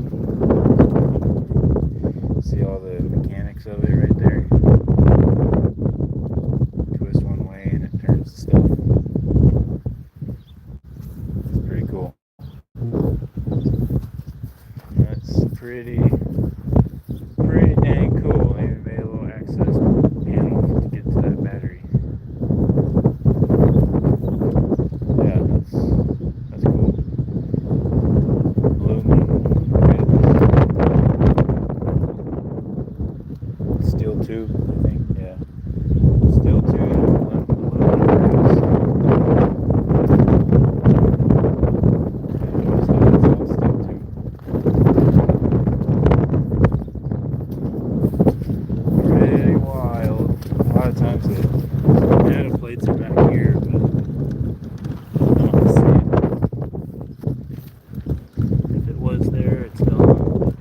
See all the mechanics of it right there. Twist one way and it turns the stuff. It's pretty cool. That's pretty dang cool. Maybe made a little access panel to get to that battery. Yeah, that's cool. Aluminum ribs. Steel tube, I think. Yeah. Steel tube. Aluminum ribs. Pretty wild. A lot of times the data plates are back here, but I don't see it. If it was there, it's gone.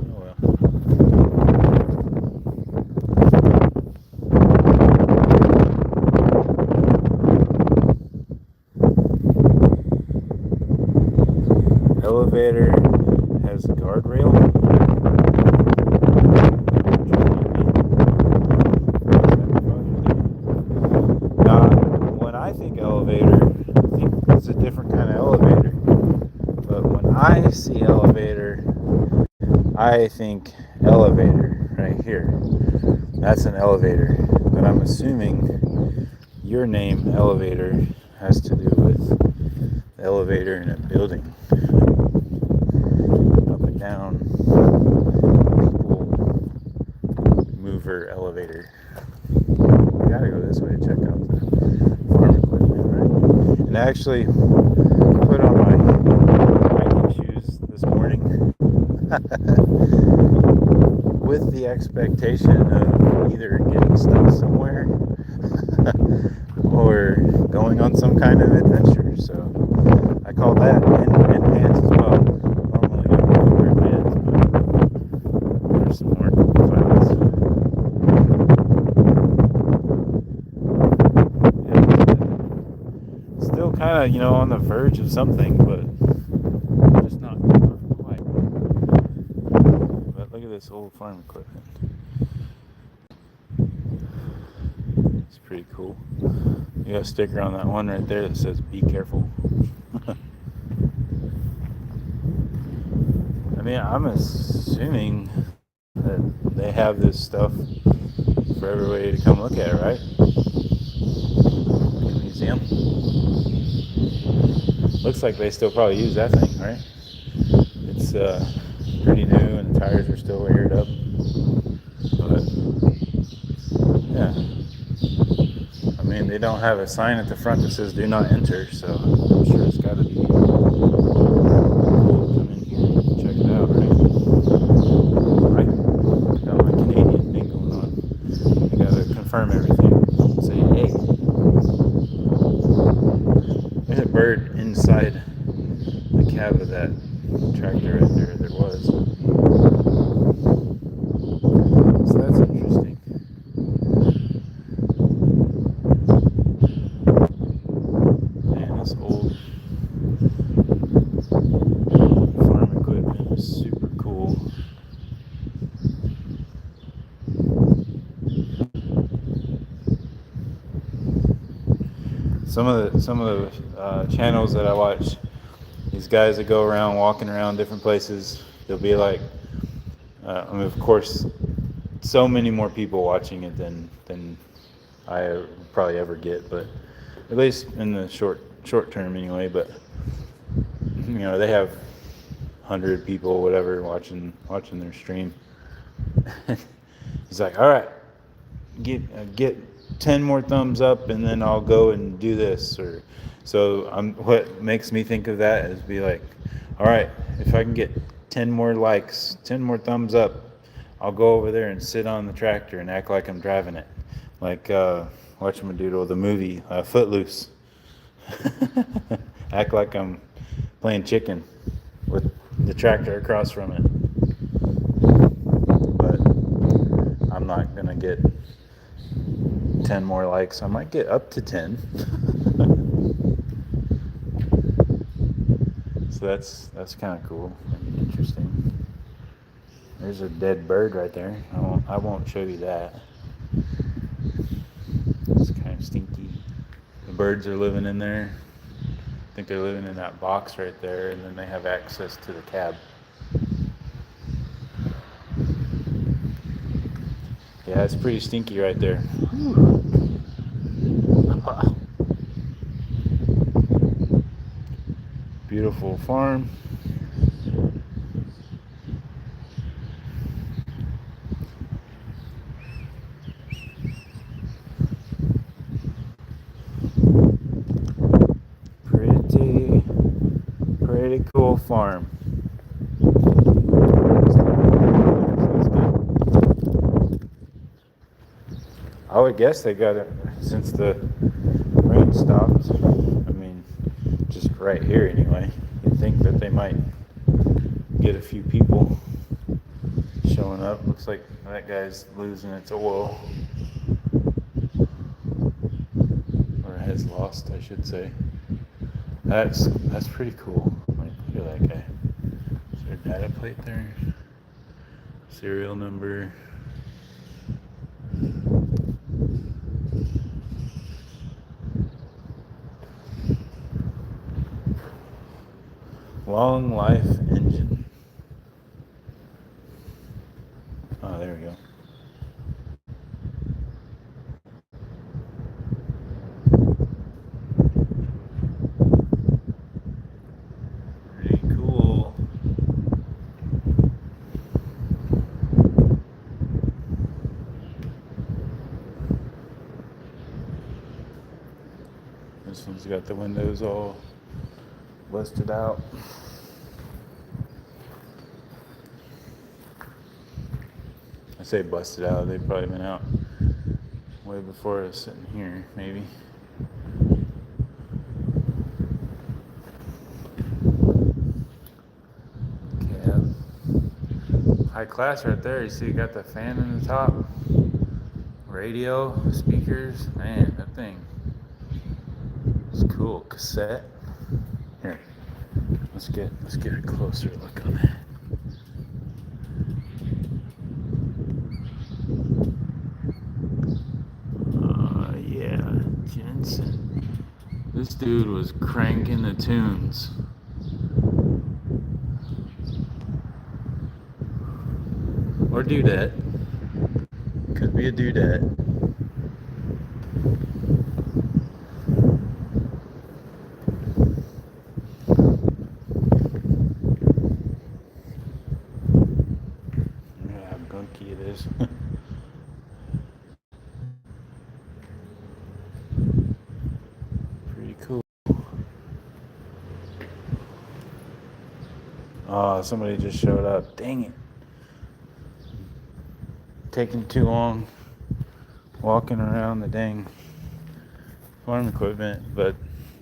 Oh well. Elevator has a guardrail. When I think elevator, I think it's a different kind of elevator. But when I see elevator, I think elevator right here. That's an elevator. But I'm assuming your name, elevator, has to do with the elevator in a building. Up and down, people mover elevator. We gotta go this way to check out the farm equipment, right? And I actually put on my hiking shoes this morning with the expectation of either getting stuck somewhere or going on some kind of adventure. So call that and pants as well. Normally I would wear pants, but there's some more files. Yeah, still kind of, on the verge of something, but just not quite. But look at this old farm equipment. It's pretty cool. You got a sticker on that one right there that says "Be careful." I mean, I'm assuming that they have this stuff for everybody to come look at, right? Museum. Looks like they still probably use that thing, right? It's pretty new and the tires are still aired up. But yeah, I mean, they don't have a sign at the front that says "Do not enter," so I'm sure it's got to be cool to come in here and check it out, right? I got my Canadian thing going on. I gotta confirm everything. Say, hey, there's a bird inside the cab of that tractor right there. There was. So that's interesting. Man, this old farm equipment is super cool. Some of the channels that I watch, these guys that go around walking around different places, they'll be like, I mean, of course, so many more people watching it than I probably ever get, but at least in the short term anyway. But they have 100 people, whatever, watching their stream. He's like, all right, get 10 more thumbs up, and then I'll go and do this. Or so what makes me think of that is be like, all right, if I can get 10 more likes, 10 more thumbs up, I'll go over there and sit on the tractor and act like I'm driving it, like whatchamadoodle, the movie Footloose. Act like I'm playing chicken with the tractor across from it. But I'm not gonna get 10 more likes. I might get up to 10. So that's kind of cool and interesting. There's a dead bird right there. I won't show you that. It's kind of stinky. The birds are living in there. I think they're living in that box right there, and then they have access to the cab. Yeah, it's pretty stinky right there. Beautiful farm. Pretty cool farm. I would guess they got it since the rain stopped. I mean, just right here anyway. You'd think that they might get a few people showing up. Looks like that guy's losing its oil. Or has lost, I should say. That's pretty cool. Look at that guy. Is there a data plate there? Serial number. Long life engine. Oh, there we go. Pretty cool. This one's got the windows all busted out. I say busted out, they've probably been out way before I was sitting here, maybe. high class right there. You see, you got the fan in the top, radio, speakers. Man, that thing is cool. Cassette. Here, let's get a closer look on that. Yeah, Jensen. This dude was cranking the tunes. Or dudette. Could be a dudette. Yeah, how gunky it is. Pretty cool. Oh, somebody just showed up. Dang it. Taking too long walking around the dang farm equipment, but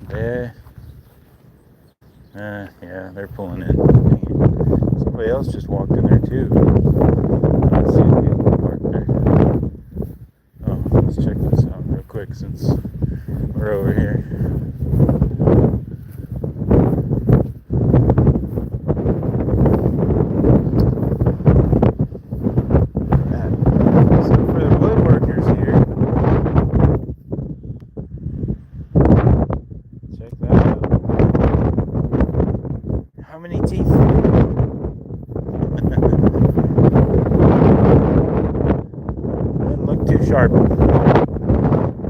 yeah, they're pulling in. Somebody else just walked in there too. Let's see if people park there. Oh, let's check this out real quick since we're over here. Sharp.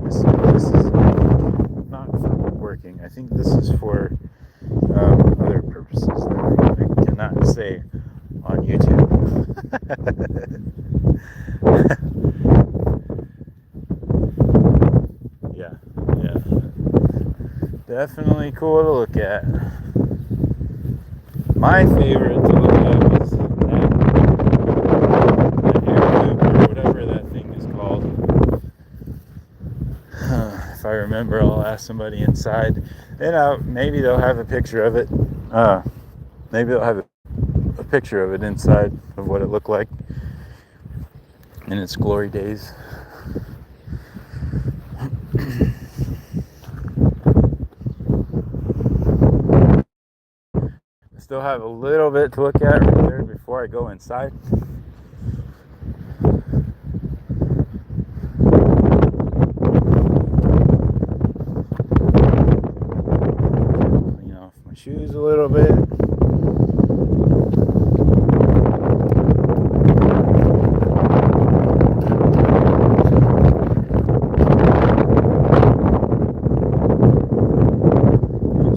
This is not for woodworking. I think this is for other purposes that I cannot say on YouTube. yeah. Definitely cool to look at. My favorite to look at is that air loop or whatever that thing is called. If I remember, I'll ask somebody inside. Maybe they'll have a picture of it. Maybe they'll have a picture of it inside of what it looked like in its glory days. I still have a little bit to look at right there before I go inside. Clean off my shoes a little bit.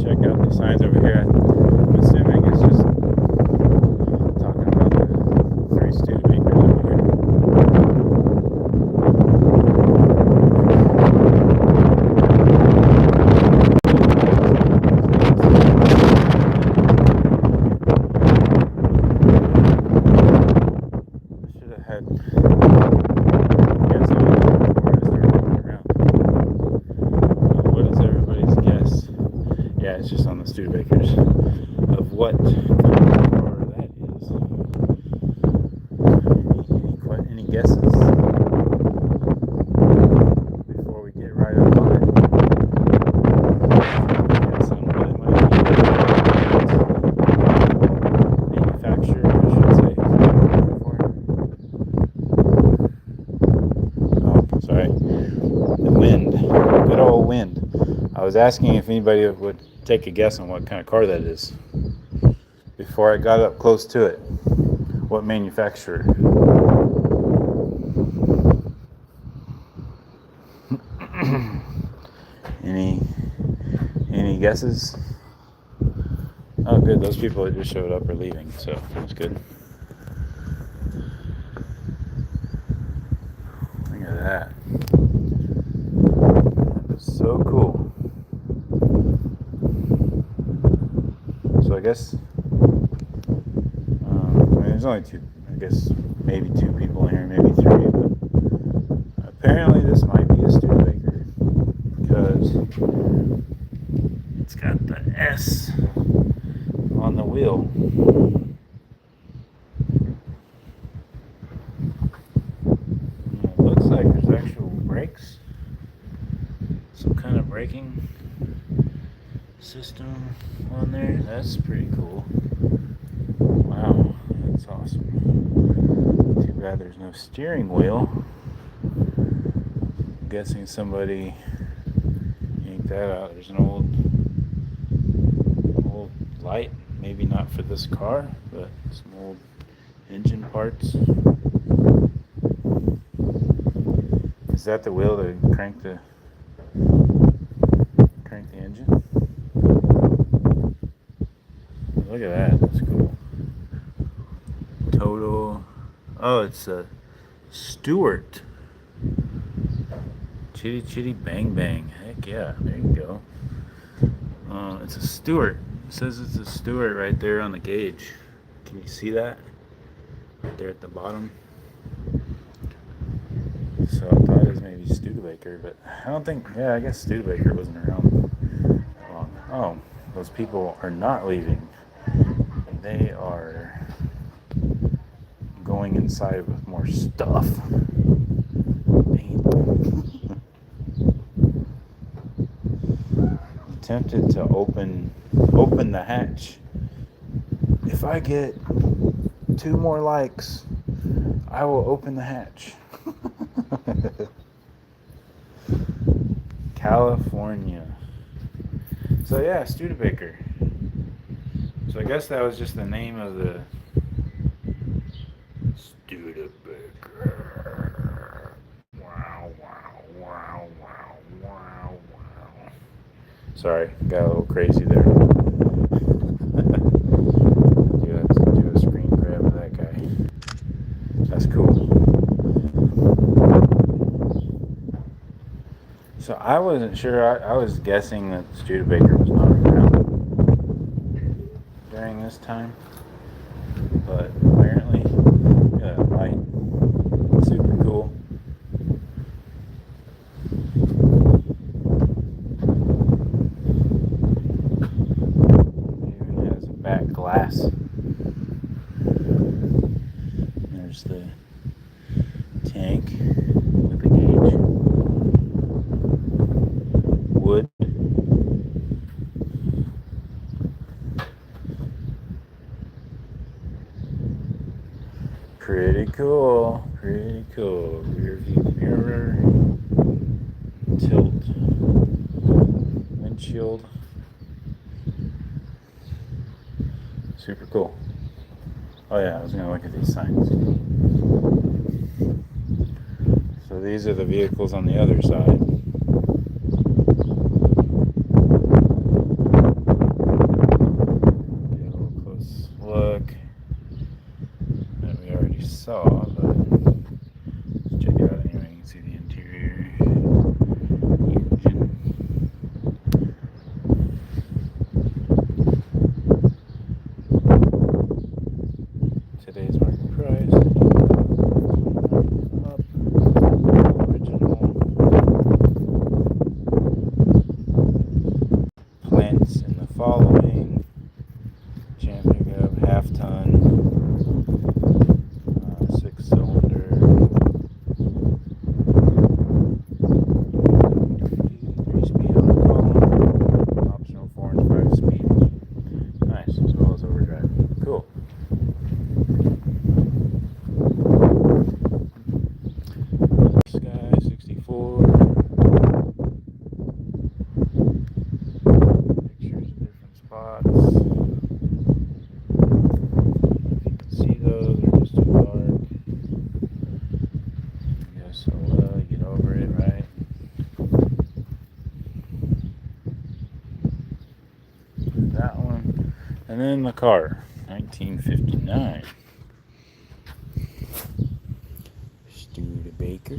Check out these signs over here. I'm assuming it's just talking about the 3 Studebakers over here. I should have had guess on it before I started looking around. What is everybody's guess? Yeah, it's just on the Studebakers of what car that is. Any guesses before we get right up on it? Guess on what it might be. Manufacturer, I should say. Oh, sorry. The wind. Good old wind. I was asking if anybody would take a guess on what kind of car that is before I got up close to it. What manufacturer? Any guesses? Oh, good. Those people that just showed up are leaving, so that's good. Look at that. So cool. So I guess there's only 2. I guess maybe 2 people in here, maybe 3. But apparently this might be a Studebaker because it's got the S on the wheel. on there. That's pretty cool. Wow, that's awesome. Too bad there's no steering wheel. I'm guessing somebody yanked that out. There's an old light. Maybe not for this car, but some old engine parts. Is that the wheel to crank the engine? Look at that. That's cool. Total. Oh, it's a Stewart. Chitty Chitty Bang Bang. Heck yeah. There you go. It's a Stewart. It says it's a Stewart right there on the gauge. Can you see that? Right there at the bottom. So I thought it was maybe Studebaker, but I don't think. Yeah, I guess Studebaker wasn't around that long. Oh, those people are not leaving. They are going inside with more stuff. I'm tempted to open the hatch. If I get 2 more likes, I will open the hatch. California. So yeah, Studebaker. So I guess that was just the name of the Studebaker. Wow, wow, wow, wow, wow, wow. Sorry, got a little crazy there. You have to do a screen grab of that guy. That's cool. So I wasn't sure. I was guessing that Studebaker was not around during this time, but apparently, yeah, light, super cool. It even has a back glass. There's the tank with the gauge. Wood. Pretty cool. Pretty cool. Rear view mirror. Tilt. Windshield. Super cool. Oh yeah, I was gonna look at these signs. So these are the vehicles on the other side. Get a little close look that we already saw, but let's check it out anyway. You can see the interior, engine. Today's market price. Up. Original. Plants in the following. Jam pickup, half ton, 6-cylinder, 3-speed on the column, optional 4 and 5 speed. Nice, as well as overdrive. Cool. Sky 64. Pictures of different spots. See those, they're just too dark. Yes, so get over it, right? That one. And then the car, 1959. Studebaker.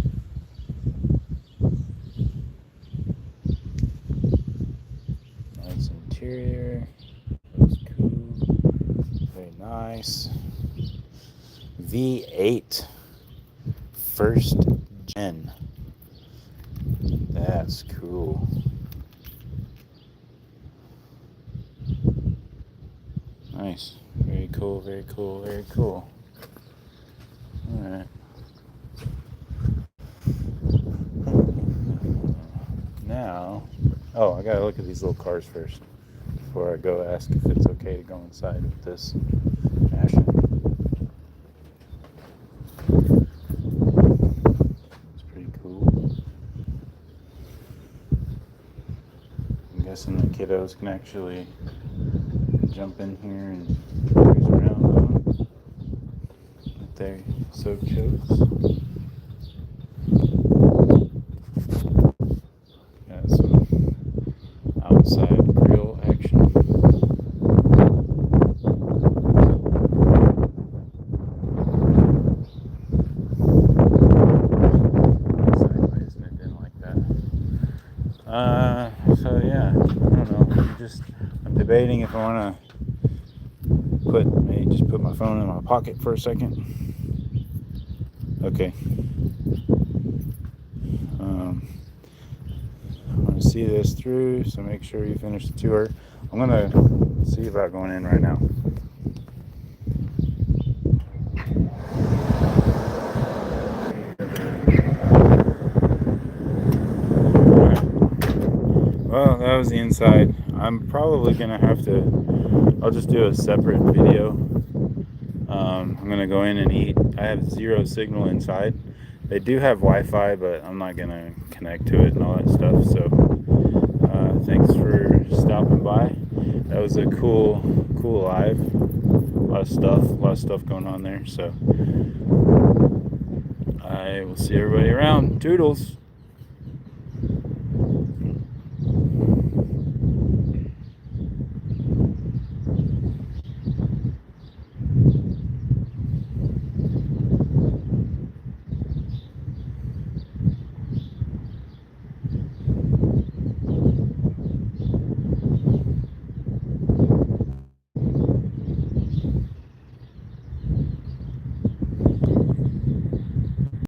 Nice interior. Looks cool. Very nice. V8 first gen. That's cool. Nice. Very cool, very cool, very cool. Alright. Now, oh, I gotta look at these little cars first. before I go ask if it's okay to go inside with this Ashen. It's pretty cool. I'm guessing the kiddos can actually jump in here and cruise around on if they so chose. Got some outside grill action. Sideways, and it didn't like that. So yeah, I don't know. I'm debating if I want to maybe just put my phone in my pocket for a second. Okay. I want to see this through, so make sure you finish the tour. I'm going to see about going in right now. Well, that was the inside. I'm probably going to have to, I'll just do a separate video. I'm going to go in and eat. I have 0 signal inside. They do have Wi-Fi, but I'm not going to connect to it and all that stuff. So thanks for stopping by. That was a cool live. A lot of stuff going on there. So I will see everybody around. Toodles.